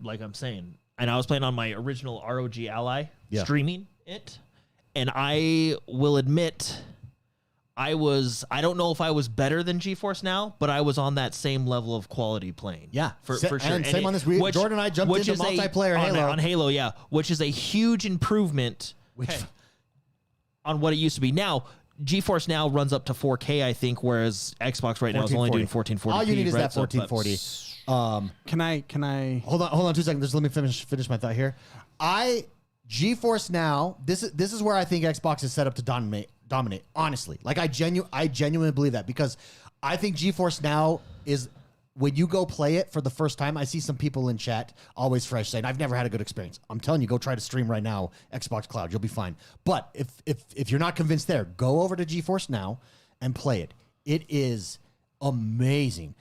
was playing on my original ROG Ally, streaming it, and I will admit, I don't know if I was better than GeForce Now, but I was on that same level of quality playing. Yeah, for sure. And same on this. Jordan and I jumped into multiplayer Halo. On Halo, yeah, which is a huge improvement on what it used to be. Now, GeForce Now runs up to 4K, I think, whereas Xbox right now is only doing 1440p. All you need is that 1440. Can I hold on 2 seconds? Just let me finish my thought here. GeForce Now, this is where I think Xbox is set up to dominate. Honestly, like I genuinely believe that, because I think GeForce Now is, when you go play it for the first time, I see some people in chat, always fresh, saying, I've never had a good experience. I'm telling you, go try to stream right now, Xbox Cloud. You'll be fine. But if you're not convinced there, go over to GeForce Now and play it. It is amazing.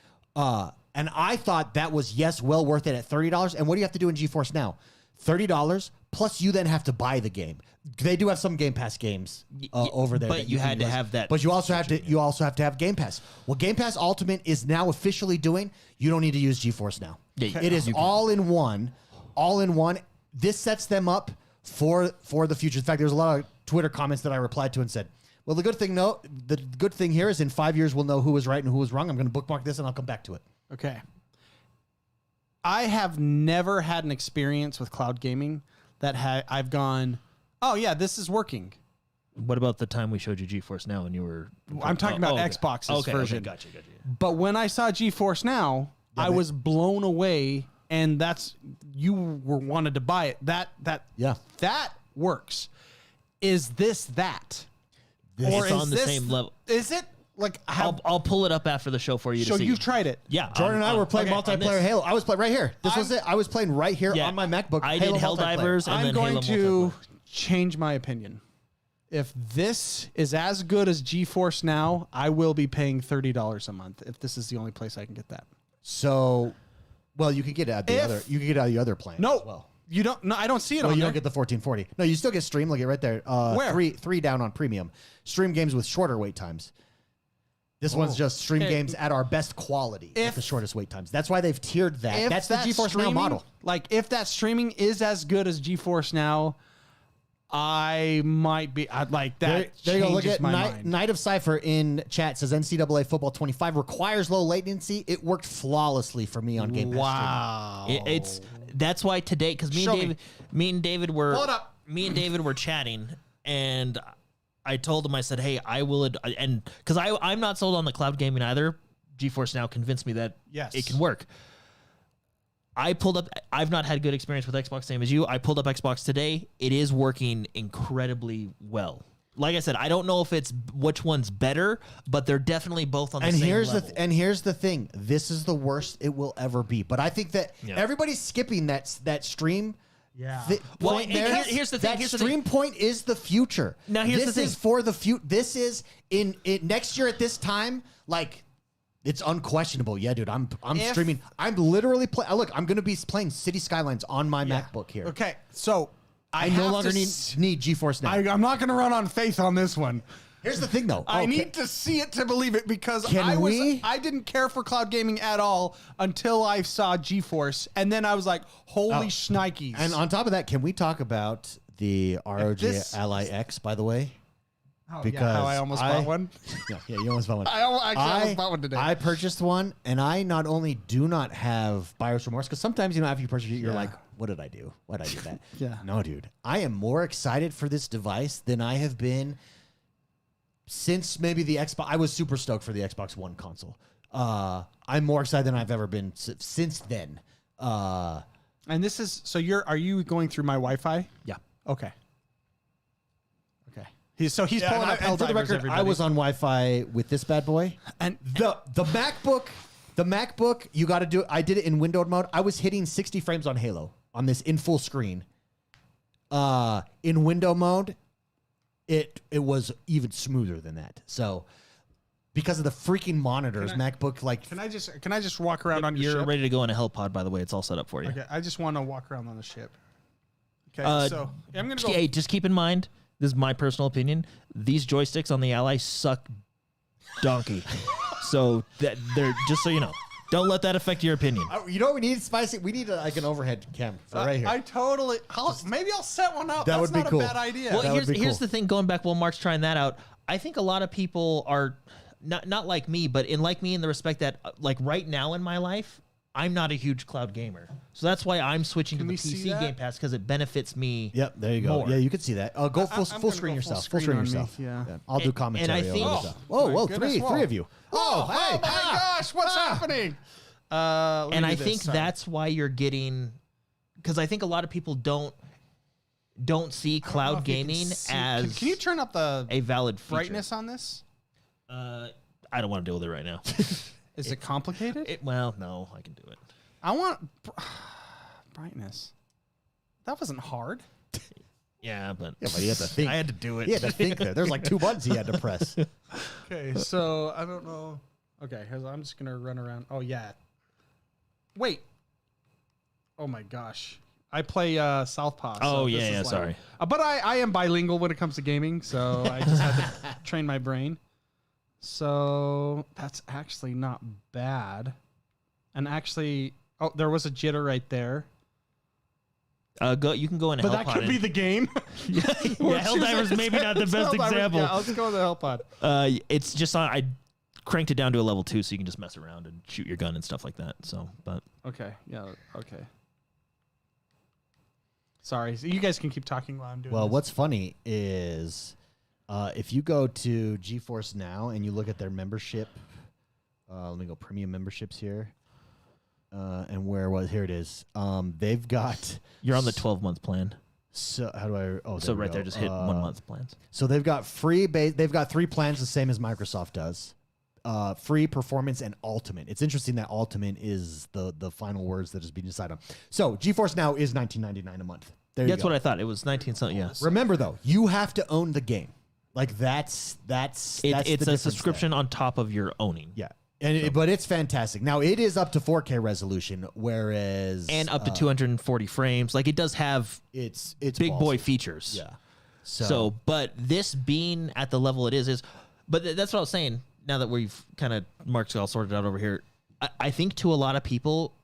And I thought that was, yes, well worth it at $30. And what do you have to do in GeForce Now? $30 plus you then have to buy the game. They do have some Game Pass games over there. But you had to have that. But you also have to have Game Pass. What Game Pass Ultimate is now officially doing, you don't need to use GeForce Now. Yeah, it is all in one. All in one. This sets them up for the future. In fact, there's a lot of Twitter comments that I replied to and said, well, the good thing here is in 5 years we'll know who was right and who was wrong. I'm going to bookmark this and I'll come back to it. Okay. I have never had an experience with cloud gaming that I've gone, oh yeah, this is working. What about the time we showed you GeForce Now and you were? I'm talking about okay. Xbox's version. Okay, gotcha. But when I saw GeForce Now, I was blown away, and wanted to buy it. That works. Is this that? It's on the same level. Is it? Like I'll pull it up after the show for you. So to see. you've tried it? Yeah. Jordan and I were playing multiplayer Halo. I was playing right here. This was it. I was playing right here on my MacBook. I Halo did Helldivers, and I'm then going Halo to multiplayer. change my opinion. If this is as good as GeForce Now, I will be paying $30 a month. If this is the only place I can get that. So, well, you can get it out the other. You can get it out of the other plan. No, as well. you don't. No, I don't see it. Well, on you there. don't get the 1440. No, you still get stream. Look at right there. Where? Three down on premium. Stream games with shorter wait times. This one's just stream games at our best quality with the shortest wait times. That's why they've tiered that. That's the GeForce Now model. Like, if that streaming is as good as GeForce Now, I might be. I'd like that. There you go. Look changes at my mind. Night of Cypher in chat says NCAA Football 25 requires low latency. It worked flawlessly for me on Game Pass. Wow. That's why today, because me and David were Pull it up. chatting, and I told him, I said, hey, I will, and because I'm not sold on the cloud gaming either. GeForce Now convinced me that it can work. I pulled up, I've not had good experience with Xbox, same as you. I pulled up Xbox today. It is working incredibly well. Like I said, I don't know if it's which one's better, but they're definitely both on the same level. And here's the thing. This is the worst it will ever be. But I think that everybody's skipping that stream. Yeah. Well, Point there. here's the thing. That stream point is the future. Now, here's the thing. This is for the future. This is in next year at this time. Like, it's unquestionable. Yeah, dude. I'm streaming. I'm literally playing. Look, I'm going to be playing City Skylines on my MacBook here. Okay, so I no longer need GeForce Now. I'm not going to run on faith on this one. Here's the thing, though. I need to see it to believe it, because Can I didn't care for cloud gaming at all until I saw GeForce, and then I was like, holy shnikes. And on top of that, can we talk about the ROG Ally X, by the way? Because how I almost bought one. Yeah, you almost bought one. I almost bought one today. I purchased one, and I not only do not have buyer's remorse, because sometimes, after you purchase it, you're like, what did I do? Why did I do that? Yeah. No, dude. I am more excited for this device than I have been since maybe the Xbox. I was super stoked for the Xbox One console. I'm more excited than I've ever been since then. And this is, so are you going through my Wi-Fi? Yeah. Okay. He's pulling up and for the Helldivers, record, everybody. I was on Wi-Fi with this bad boy. And The MacBook, you got to do. I did it in windowed mode. I was hitting 60 frames on Halo on this in full screen. In window mode, it was even smoother than that. So, because of the freaking monitors, MacBook like. Can I just walk around on your You're ship? ready to go on a HellPod, by the way. It's all set up for you. Okay, I just want to walk around on the ship. Okay, so I'm gonna go. Hey, just keep in mind, this is my personal opinion. These joysticks on the Ally suck donkey. So that they're just so you know. Don't let that affect your opinion. You know what we need, Spicy? We need like an overhead cam for right here. I totally. Maybe I'll set one up. That That's would be not cool. a bad idea. Well, That would be here's cool. the thing. Going back while Mark's trying that out, I think a lot of people are not like me, but like me in the respect that like right now in my life, I'm not a huge cloud gamer. So that's why I'm switching to the we see PC that? Game Pass, because it benefits me. Yep, there you go. more. Yeah, you can see that. Go full I'm full gonna screen go full yourself. Full screen screen on me, yourself. yeah. I'll do commentary. I think- over Oh, stuff. Whoa, goodness, three of you. Oh, hey. Oh my gosh, what's happening? And I think that's why you're getting, because I think a lot of people don't see cloud gaming as Can you turn up the a valid feature. brightness on this? I don't want to deal with it right now. Is it complicated? Well, no, I can do it. I want brightness. That wasn't hard. Yeah, but Yeah, but he had to think. I had to do it. He had to think there. There's like 2 buttons he had to press. Okay, so I don't know. Okay, I'm just gonna run around. Oh yeah, Wait. Oh my gosh. I play Southpaw. Oh, this yeah, is yeah, like- sorry. But I am bilingual when it comes to gaming, so I just had to train my brain. So that's actually not bad. And actually, there was a jitter right there. You can go in. But that could be the game. yeah, Helldiver's maybe not the best example. Yeah, let's go with the Hellpod. It's just I cranked it down to a level 2, so you can just mess around and shoot your gun and stuff like that. So, but Okay. Yeah. Okay. Sorry. So you guys can keep talking while I'm doing Well, this. what's funny is if you go to GeForce Now and you look at their membership, let me go premium memberships here. And here it is. They've got. you're on the 12-month plan. So how do I? Oh, So we right go. there, just hit 1 month plans. So they've got free base. They've got 3 plans, the same as Microsoft does. Free, performance, and ultimate. It's interesting that ultimate is the final words that is being decided on. So GeForce Now is $19.99 a month. There you That's go. what I thought. It was 19 something. Yeah. Remember though, you have to own the game. Like that's It's the a difference subscription on top of your owning. there. Yeah. And but it's fantastic. Now it is up to 4K resolution, whereas And up to 240 frames. Like it does have it's big boy ballsy. features. Yeah. So, but this being at the level it is, but that's what I was saying. Now that we've kind of Mark's all sorted out over here, I think to a lot of people,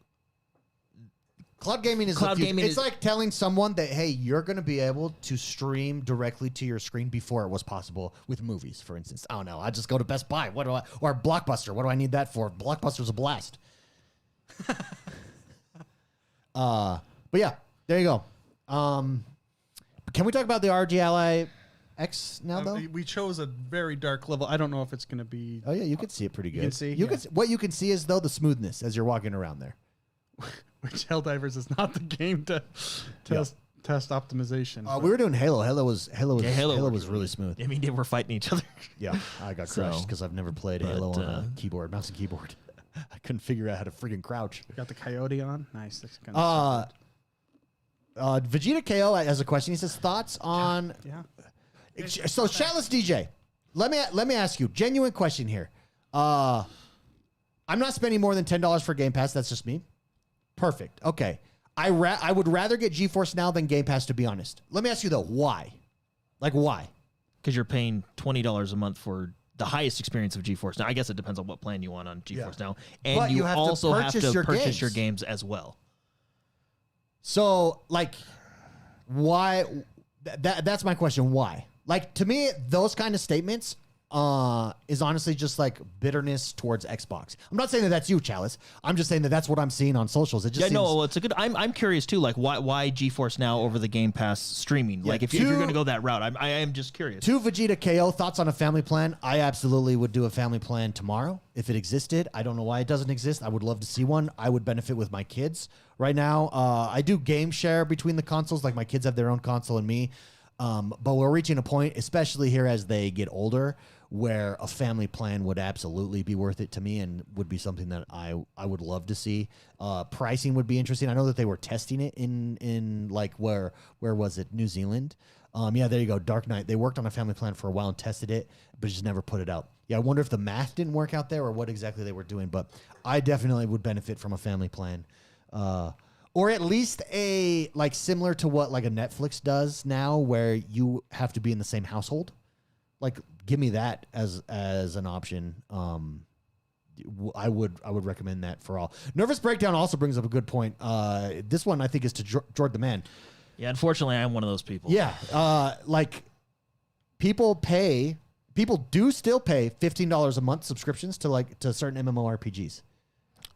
Cloud gaming is Cloud the future. gaming It's is- like telling someone that, hey, you're going to be able to stream directly to your screen before it was possible with movies, for instance. I don't know. I just go to Best Buy. Or Blockbuster. What do I need that for? Blockbuster's a blast. But yeah, there you go. Can we talk about the RG Ally X now, though? We chose a very dark level. I don't know if it's going to be. Oh yeah, you can see it pretty good. can see, You yeah. can see, what you can see is though the smoothness as you're walking around there. Which Helldivers is not the game to test optimization. We were doing Halo. Halo was Halo works was really smooth. I mean, they were fighting each other. Yeah, I got So, crushed because I've never played but, Halo on a keyboard, mouse and keyboard. I couldn't figure out how to freaking crouch. Got the coyote on. Nice. That's kind of Vegeta KO has a question. He says thoughts on. yeah. So Chalice DJ, let me ask you, genuine question here. I'm not spending more than $10 for Game Pass. That's just me. Perfect. Okay. I would rather get GeForce Now than Game Pass, to be honest. Let me ask you though, why? Like why? Because you're paying $20 a month for the highest experience of GeForce Now. I guess it depends on what plan you want on GeForce Now. And But you have to also have purchase to your purchase games. your games as well. So like, why? That's my question. Why? Like to me, those kind of statements is honestly just like bitterness towards Xbox. I'm not saying that that's you, Chalice. I'm just saying that that's what I'm seeing on socials. It just Yeah, seems, no, well, it's a good. I'm curious too. Like, why GeForce Now over the Game Pass streaming? Like, if you're going to go that route, I am just curious. To Vegeta KO, thoughts on a family plan? I absolutely would do a family plan tomorrow if it existed. I don't know why it doesn't exist. I would love to see one. I would benefit with my kids. Right now, I do game share between the consoles. Like my kids have their own console and me. But we're reaching a point, especially here as they get older, where a family plan would absolutely be worth it to me and would be something that I would love to see. Pricing would be interesting. I know that they were testing it in like where was it? New Zealand. Yeah, there you go. Dark Knight. They worked on a family plan for a while and tested it, but just never put it out. Yeah, I wonder if the math didn't work out there or what exactly they were doing. But I definitely would benefit from a family plan. Or at least a like similar to what like a Netflix does now, where you have to be in the same household. Like, give me that as an option. I would recommend that for all. Nervous Breakdown also brings up a good point. This one I think is to Jordan the Man. Yeah, unfortunately, I'm one of those people. Yeah, like people do still pay $15 a month subscriptions to certain MMORPGs.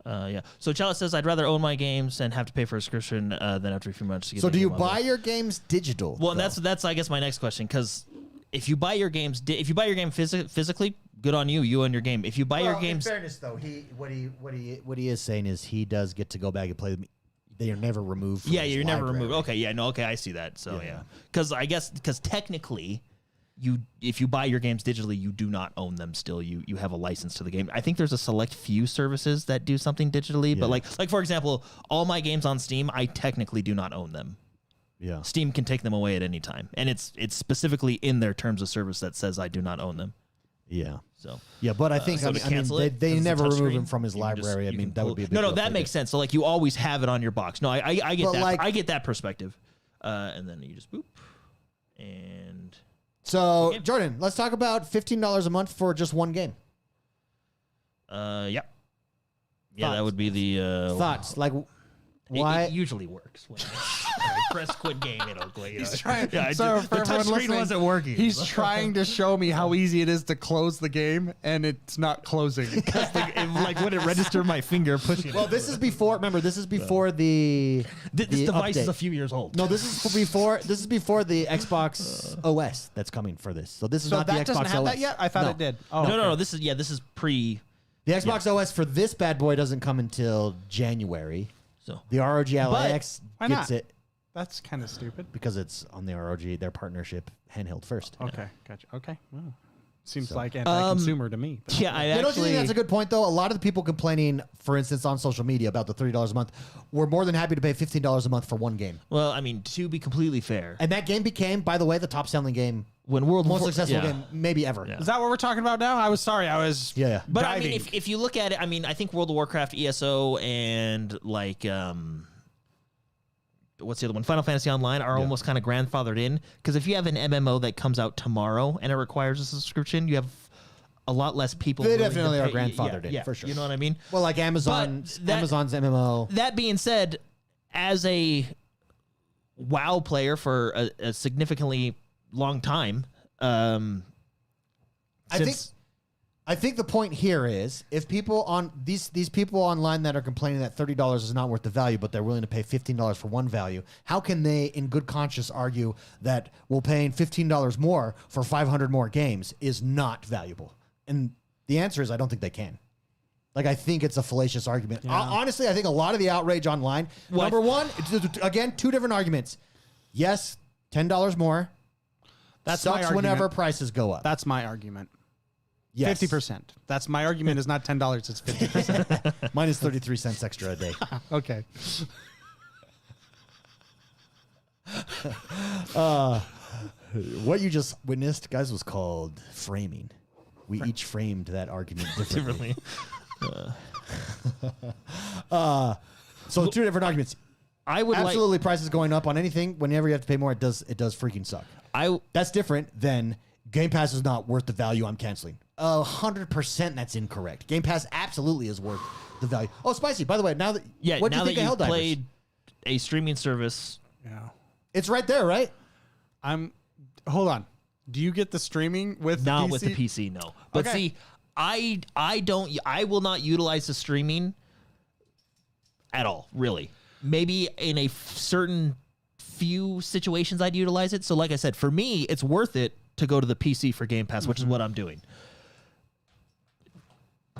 Yeah. So Chalice says, I'd rather own my games and have to pay for a subscription than after a few months to get. So the do you game buy on your games digital? Well, though? that's I guess my next question, because if you buy your games, if you buy your game physically, good on you. You own your game. If you buy your games, in fairness, though, what he is saying is he does get to go back and play them. They are never removed. From yeah, his you're never library. removed. Okay, yeah, no, okay, I see that. So Yeah. because because technically, if you buy your games digitally, you do not own them. Still, you have a license to the game. I think there's a select few services that do something digitally, but like for example, all my games on Steam, I technically do not own them. Yeah. Steam can take them away at any time, and it's specifically in their terms of service that says I do not own them. Yeah. So Yeah, but I think so I to mean, cancel they it, 'cause it's a never remove touchscreen, him from his you can just- library. I you mean, can that pull- would be a big no, deal that if they makes did. sense. So like you always have it on your box. No, I get But, that. like- I get that perspective. And then you just boop, and So, Okay. Jordan, let's talk about $15 a month for just one game. yeah, that Thoughts? would be the Thoughts? Like, It why? usually works when I press quit game. It'll go. He's trying. Yeah, so the for everyone touchscreen listening, wasn't working. He's trying to show me how easy it is to close the game, and it's not closing. like when it registered my finger pushing. Well, this is before. Remember, this is before the. This the device is update. a few years old. No, this is before. This is before the Xbox OS that's coming for this. So this is So not that the Xbox doesn't have OS that yet. I thought No. it did. Oh, no, okay. no. This is pre. The Xbox OS for this bad boy doesn't come until January. So The ROG LX Why gets not? it That's kind of stupid. because it's on the ROG, their partnership handheld first. Okay, gotcha. Okay, well, seems So- like anti-consumer to me. but- yeah, I You don't actually. think that's a good point, though? A lot of the people complaining, for instance, on social media about the $30 a month, were more than happy to pay $15 a month for one game. Well, I mean, to be completely fair, And that game became, by the way, the top-selling game, when World most War- successful yeah. game maybe ever. Yeah. Is that what we're talking about now? I was sorry. I was. Yeah. But I mean, diving. if you look at it, I mean, I think World of Warcraft, ESO, and like what's the other one? Final Fantasy Online are almost kind of grandfathered in, because if you have an MMO that comes out tomorrow and it requires a subscription, you have a lot less people. They willing to definitely are pay- grandfathered yeah, in, yeah, for sure. You know what I mean? Well, like Amazon's that- MMO. That being said, as a WoW player for a significantly long time, I think the point here is if people on these people online that are complaining that $30 is not worth the value, but they're willing to pay $15 for one value, how can they, in good conscience, argue that paying $15 more for 500 more games is not valuable? And the answer is, I don't think they can. Like, I think it's a fallacious argument. Honestly, I think a lot of the outrage online. Number one, again, two different arguments. Yes, $10 more. That's my sucks argument. whenever prices go up. That's my argument. Yes. 50%. That's my argument. Is not $10. It's 50%. Mine is 33 cents extra a day. Okay. What you just witnessed, guys, was called framing. We each framed that argument differently. So two different arguments. I would Absolutely, prices going up on anything. Whenever you have to pay more, it does freaking suck. That's different than Game Pass is not worth the value I'm canceling. 100% that's incorrect. Game Pass absolutely is worth the value. Oh, Spicy, by the way, now that what do you think of you've Helldivers? played a streaming service. Yeah. It's right there, right? Hold on. Do you get the streaming with Not the PC? with the PC, no. But Okay. see, I will not utilize the streaming at all, really. Maybe in a certain few situations I'd utilize it. So like I said, for me, it's worth it to go to the PC for Game Pass, which is what I'm doing.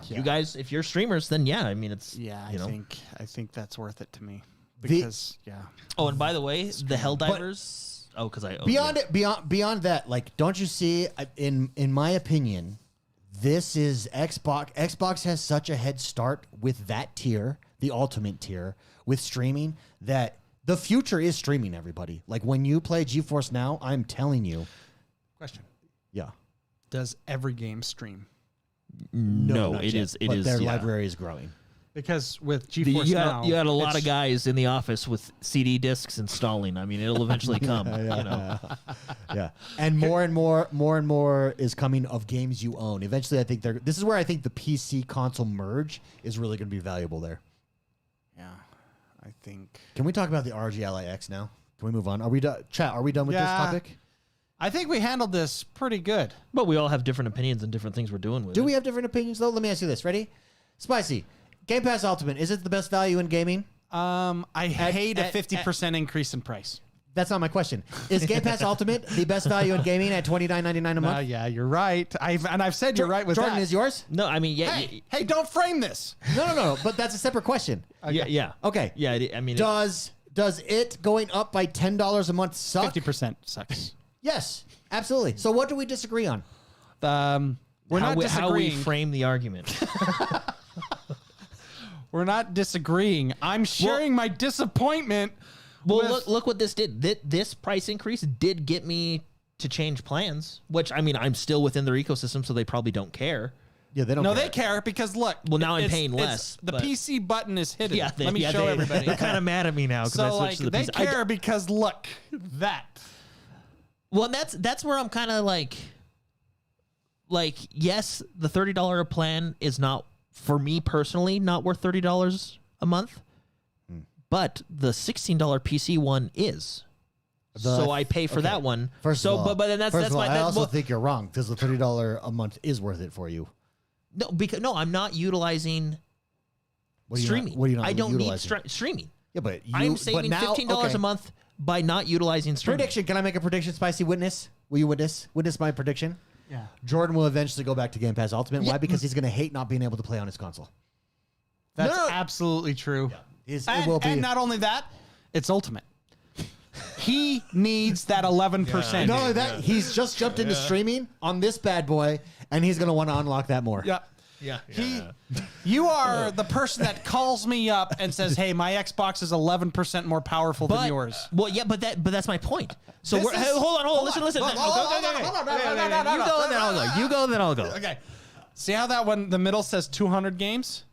Yeah. You guys, if you're streamers, then yeah, I mean it's Yeah, you know. I think that's worth it to me because Oh, and by the way, the Helldivers. Because Beyond that, like, don't you see? In my opinion, this is Xbox. Xbox has such a head start with that tier, the ultimate tier, with streaming, that the future is streaming. Everybody, like when you play GeForce Now, I'm telling you. Question: Yeah. Does every game stream? no, not it yet, is. It but is. their Yeah. library is growing. Because with GeForce You Now, had a lot it's- of guys in the office with CD discs installing. I mean, it'll eventually come. You know. Yeah, and more is coming of games you own. Eventually, I think this is where I think the PC console merge is really going to be valuable there. Yeah, I think. Can we talk about the ROG Ally X now? Can we move on? Are we done? Chat, are we done with this Yeah. topic? I think we handled this pretty good. But we all have different opinions and different things we're doing with Do it. we have different opinions, though? Let me ask you this. Ready? Spicy. Game Pass Ultimate, is it the best value in gaming? I hate a 50% increase in price. That's not my question. Is Game Pass Ultimate the best value in gaming at $29.99 a month? Yeah, you're right. I've said you're right with Jordan, that. is yours? No, I mean, yeah, Hey, don't frame this. No. But that's a separate question. yeah. Okay. Yeah, I mean, Does it going up by $10 a month suck? 50% sucks. Yes, absolutely. So what do we disagree on? We're not disagreeing. how we frame the argument. We're not disagreeing. I'm sharing my disappointment. Well, with- look what this did. This price increase did get me to change plans, which I mean, I'm still within their ecosystem, so they probably don't care. Yeah, they don't. No, care. they care because look. Well, now I'm paying less. The but- PC button is hidden. Yeah, Let me show everybody. They're kind of mad at me now because I So switched like to the they PC. care because look that. Well, that's where I'm kind of like, yes, the $30 plan is not, for me personally, not worth $30 a month, but the $16 PC one is. So I pay for that one. First of all, but then that's I my also think you're wrong because the $30 a month is worth it for you. no, I'm not utilizing streaming. What are you not I don't need utilizing? streaming. Yeah, but I'm saving $15 a month by not utilizing streaming. Prediction. Can I make a prediction, Spicy Witness? Will you witness my prediction? Yeah. Jordan will eventually go back to Game Pass Ultimate. Why? Because he's going to hate not being able to play on his console. That's No. absolutely true. It And, will be. and not only that, it's ultimate. He needs that 11%. Not only that, he's just jumped into streaming on this bad boy, and he's going to want to unlock that more. Yeah. You are the person that calls me up and says, "Hey, my Xbox is 11% more powerful than yours." Well, yeah, but that's my point. So This we're, is- hey, hold on, listen. You go, then I'll go. You go, then I'll go. Okay. See how that one, the middle says 200 games?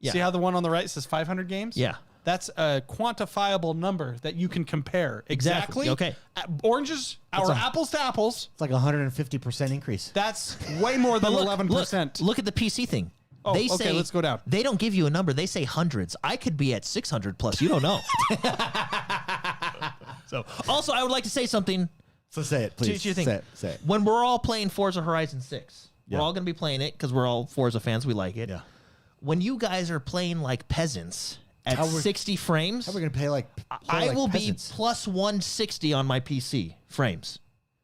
Yeah. See how the one on the right says 500 games? Yeah. That's a quantifiable number that you can compare. Exactly. Okay. Oranges, apples to apples. It's like a 150% increase. That's way more than Look, 11%. Look at the PC thing. Oh, they okay, say, let's go down. They don't give you a number. They say hundreds. I could be at 600 plus. You don't know. So, also, I would like to say something. So say it, please. To your thing. Say it. When we're all playing Forza Horizon 6, Yeah. we're all going to be playing it because we're all Forza fans. We like it. Yeah. When you guys are playing like peasants at How we- 60 frames, How are we going to pay like I will peasants? be plus 160 on my PC frames.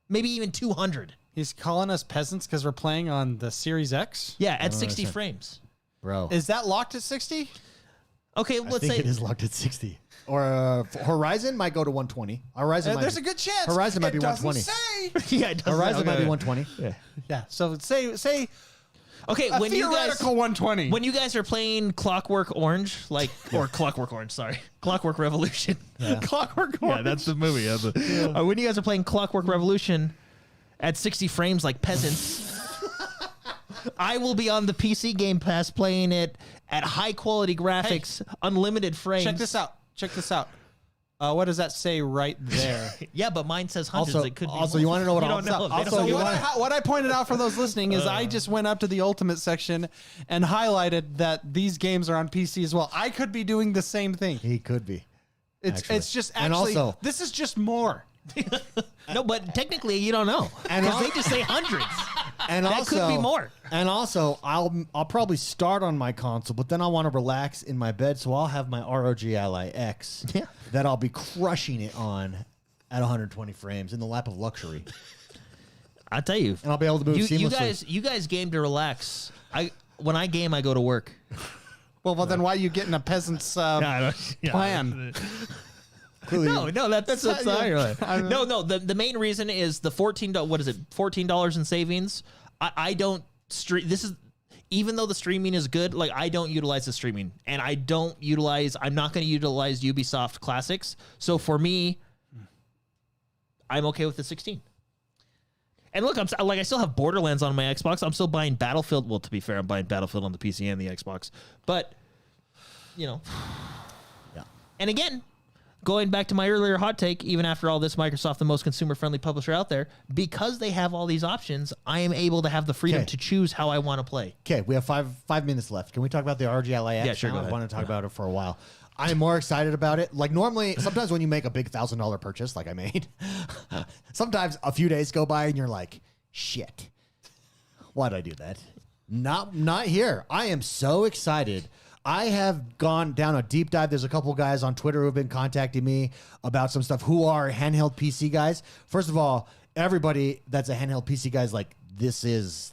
Maybe even 200. He's calling us peasants because we're playing on the Series X? Yeah, at 60 frames. Bro. Is that locked at 60? Okay, I let's think say it is locked at 60. Or Horizon might go to 120. Horizon might There's be, a good chance. Horizon might be It doesn't 120. say. yeah, it doesn't- Horizon might be okay. 120. Yeah. So say Okay, a when you guys theoretical 120. when you guys are playing Clockwork Orange, or Clockwork Orange, sorry, Clockwork Revolution, Clockwork Orange. yeah, that's the movie. When you guys are playing Clockwork Revolution at 60 frames like peasants, I will be on the PC Game Pass playing it at high quality graphics, unlimited frames. Check this out. What does that say right there? Yeah, but mine says hundreds. Also, it could be also more. you want to know what You don't know. They also don't you know. want What I pointed out for those listening is I just went up to the Ultimate section and highlighted that these games are on PC as well. I could be doing the same thing. He could be. actually. It's just And actually also- this is just more. No, but technically you don't know And because al- they just say hundreds. And That also, could be more. And also, I'll probably start on my console, but then I want to relax in my bed, so I'll have my ROG Ally X Yeah. that I'll be crushing it on at 120 frames in the lap of luxury, I tell you, and I'll be able to move seamlessly. you guys game to relax. When I game, I go to work. Well, then why are you getting a peasant's plan? No, that's not- not yeah. right. No. The main reason is the $14. What is it? $14 in savings. I don't stream. This is even though the streaming is good. Like I don't utilize the streaming, and I'm not going to utilize Ubisoft Classics. So for me, I'm okay with the 16. And look, I still have Borderlands on my Xbox. I'm still buying Battlefield. Well, to be fair, I'm buying Battlefield on the PC and the Xbox. But Yeah. And again, going back to my earlier hot take, even after all this, Microsoft, the most consumer-friendly publisher out there, because they have all these options, I am able to have the freedom Okay. to choose how I want to play. Okay, we have five minutes left. Can we talk about the ROG Ally X? Yeah, sure, now? go I ahead. want to talk about it for a while. I'm more excited about it. Like normally, sometimes when you make a big $1,000 purchase, like I made, sometimes a few days go by and you're like, shit, why'd I do that? Not here. I am so excited. I have gone down a deep dive. There's a couple guys on Twitter who have been contacting me about some stuff who are handheld PC guys. First of all, everybody that's a handheld PC guy is like, this is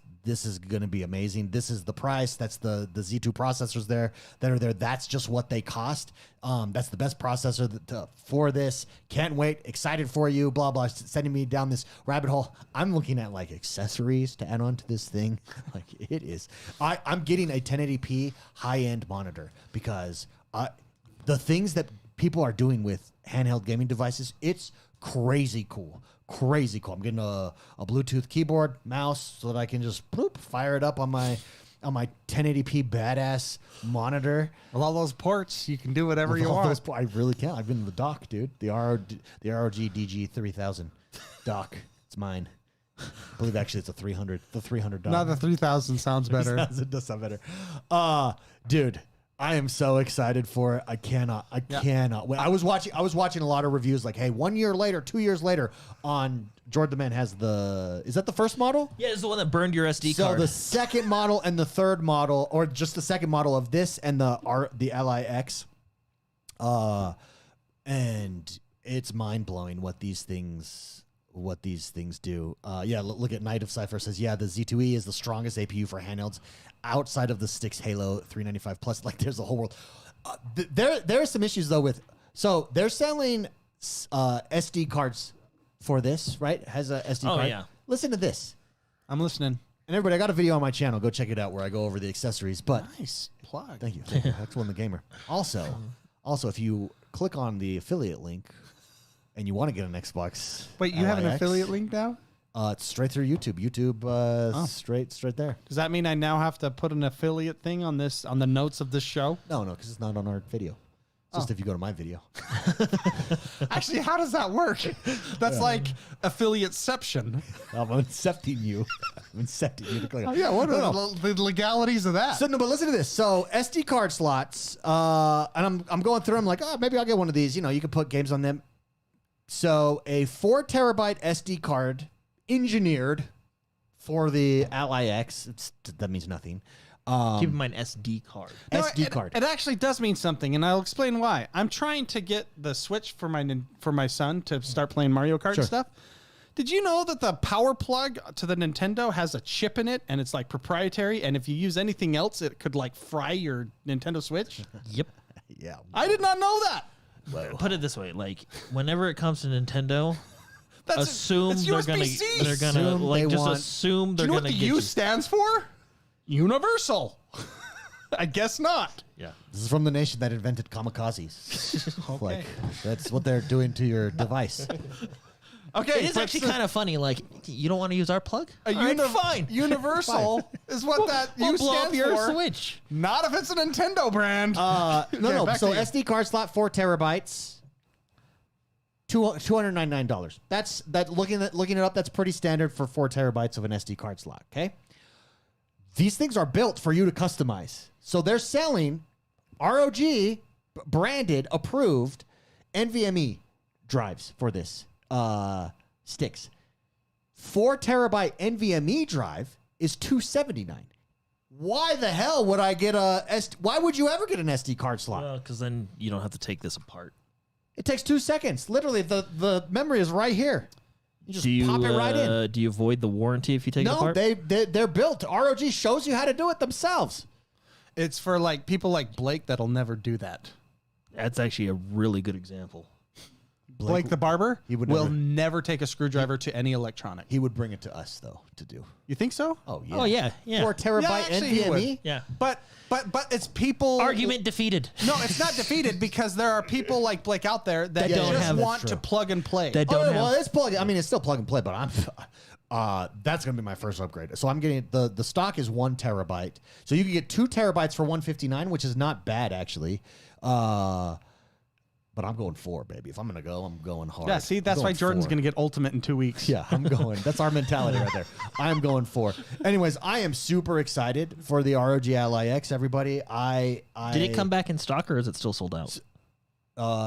going to be amazing. This is the price. That's the Z2 processors that are there. That's just what they cost. That's the best processor for this. Can't wait. Excited for you. Blah, blah. Sending me down this rabbit hole. I'm looking at like accessories to add on to this thing. Like it is. I'm getting a 1080p high-end monitor because the things that people are doing with handheld gaming devices, it's crazy cool. Crazy cool. I'm getting a Bluetooth keyboard, mouse, so that I can just fire it up on my 1080p badass monitor. With all those ports, you can do whatever you All want. those I really can. I've been in the dock, dude. The ROG DG 3000 dock. It's mine. I believe actually it's a 300. The 300 dock. Now the 3000 sounds better. It does sound better. Dude, I am so excited for it. I cannot wait. I was watching a lot of reviews like, hey, 1 year later, 2 years later on Jordan the Man has is that the first model? Yeah, it's the one that burned your SD card. So the second model and the third model, or just the second model of this and the LIX, and it's mind blowing what these things do. Look at Knight of Cypher says, the Z2E is the strongest APU for handhelds outside of the Styx Halo 395 Plus. Like, there's a whole world. There are some issues though so they're selling SD cards for this, right? Has a SD card. Yeah. Listen to this. I'm listening. And everybody, I got a video on my channel. Go check it out where I go over the accessories. But Nice plug. thank you. That's one the gamer. Also, if you click on the affiliate link and you want to get an Xbox, Wait, you have an LIX, affiliate link now? It's straight through YouTube. Straight there. Does that mean I now have to put an affiliate thing on the notes of this show? No, because it's not on our video. It's just if you go to my video. Actually, how does that work? That's like affiliateception. I'm incepting you. To click on. What No, are no. the legalities of that? So no, but listen to this. So SD card slots, and I'm going through. I'm like, maybe I'll get one of these. You know, you can put games on them. So a 4 terabyte SD card, engineered for the LIX. That means nothing. Keep in mind SD card. SD card. It actually does mean something, and I'll explain why. I'm trying to get the Switch for my son to start playing Mario Kart and stuff. Did you know that the power plug to the Nintendo has a chip in it, and it's like proprietary, and if you use anything else, it could like fry your Nintendo Switch? Yep. Yeah. I did not know that. Put it this way, like whenever it comes to Nintendo, That's assume it's they're USB-C. gonna Assume like they just want- assume Do they're you know what gonna the get U you. stands for? Universal. I guess not. Yeah. This is from the nation that invented kamikazes. Like, that's what they're doing to your device. Okay, It is actually kind of funny. Like, you don't want to use our plug? a All right, fine. Universal is what that We'll U blow up stands your for. Switch. Not if it's a Nintendo brand. No. back So to you. SD card slot, 4 terabytes, $299. That's that. Looking it up, that's pretty standard for 4 terabytes of an SD card slot. Okay. These things are built for you to customize. So they're selling ROG branded, approved NVMe drives for this sticks. 4 terabyte NVMe drive is $279. Why the hell would I get why would you ever get an SD card slot? Well, because then you don't have to take this apart. It takes 2 seconds. Literally, the memory is right here. You just pop it right in. Do you void the warranty if you take it No, apart? they're built. ROG shows you how to do it themselves. It's for like people like Blake that'll never do that. That's actually a really good example. Blake the barber He would will never- never take a screwdriver to any electronic. He would bring it to us though to do. You think so? Oh yeah. Oh, yeah, yeah. 4 terabyte Yeah, actually, he would. NVMe. Yeah. But it's people. Argument defeated. No, it's not defeated because there are people like Blake out there that don't just have- want That's to true. plug and play. That don't Oh, have. well, it's plug. I mean, it's still plug and play, but that's gonna be my first upgrade. So I'm getting the stock is 1 terabyte. So you can get 2 terabytes for $159, which is not bad actually. But I'm going 4, baby. If I'm gonna go, I'm going hard. Yeah, see, that's I'm why going Jordan's 4. going to get Ultimate in 2 weeks. Yeah, I'm going. That's our mentality right there. I'm going 4. Anyways, I am super excited for the ROG LIX. Everybody, Did it come back in stock or is it still sold out?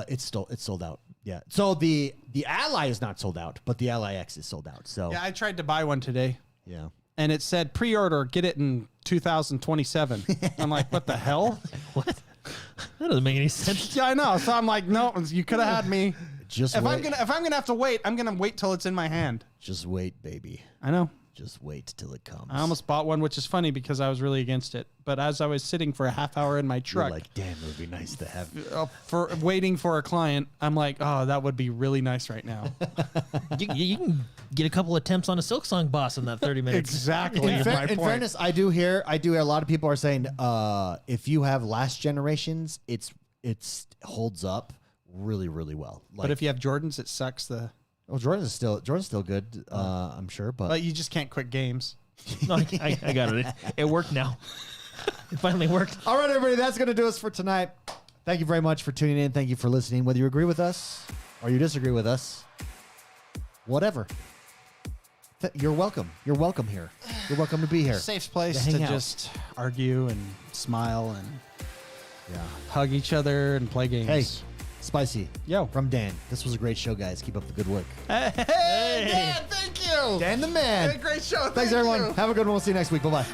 It's sold out. Yeah. So the Ally is not sold out, but the LIX is sold out. So Yeah, I tried to buy one today, yeah. and it said pre-order, get it in 2027. I'm like, what the hell? What? That doesn't make any sense. Yeah, I know. So I'm like, no, you could have had me. Just If wait. I'm gonna have to wait, I'm gonna wait till it's in my hand. Just wait, baby. I know. Just wait till it comes. I almost bought one, which is funny because I was really against it. But as I was sitting for a half hour in my You're truck, like, damn, it would be nice to have. for waiting for a client, I'm like, oh, that would be really nice right now. You can get a couple attempts on a Silk Song boss in that 30 minutes. Exactly. In, is my in point. fairness, I do hear a lot of people are saying if you have last generations, it holds up really, really well. Like, But if you have Jordans, it sucks. Oh, Jordan's still good. I'm sure, But you just can't quit games. No, I got it. It worked now. It finally worked. All right, everybody, that's going to do us for tonight. Thank you very much for tuning in. Thank you for listening. Whether you agree with us or you disagree with us, whatever. You're welcome. You're welcome here. You're welcome to be here. Safe place To to hang out. just argue and smile and Yeah. hug each other and play games. Hey, Spicy. Yo. From Dan. This was a great show, guys. Keep up the good work. Hey, Dan, thank you. Dan the man. Great show. Thanks, everyone. Have a good one. We'll see you next week. Bye-bye.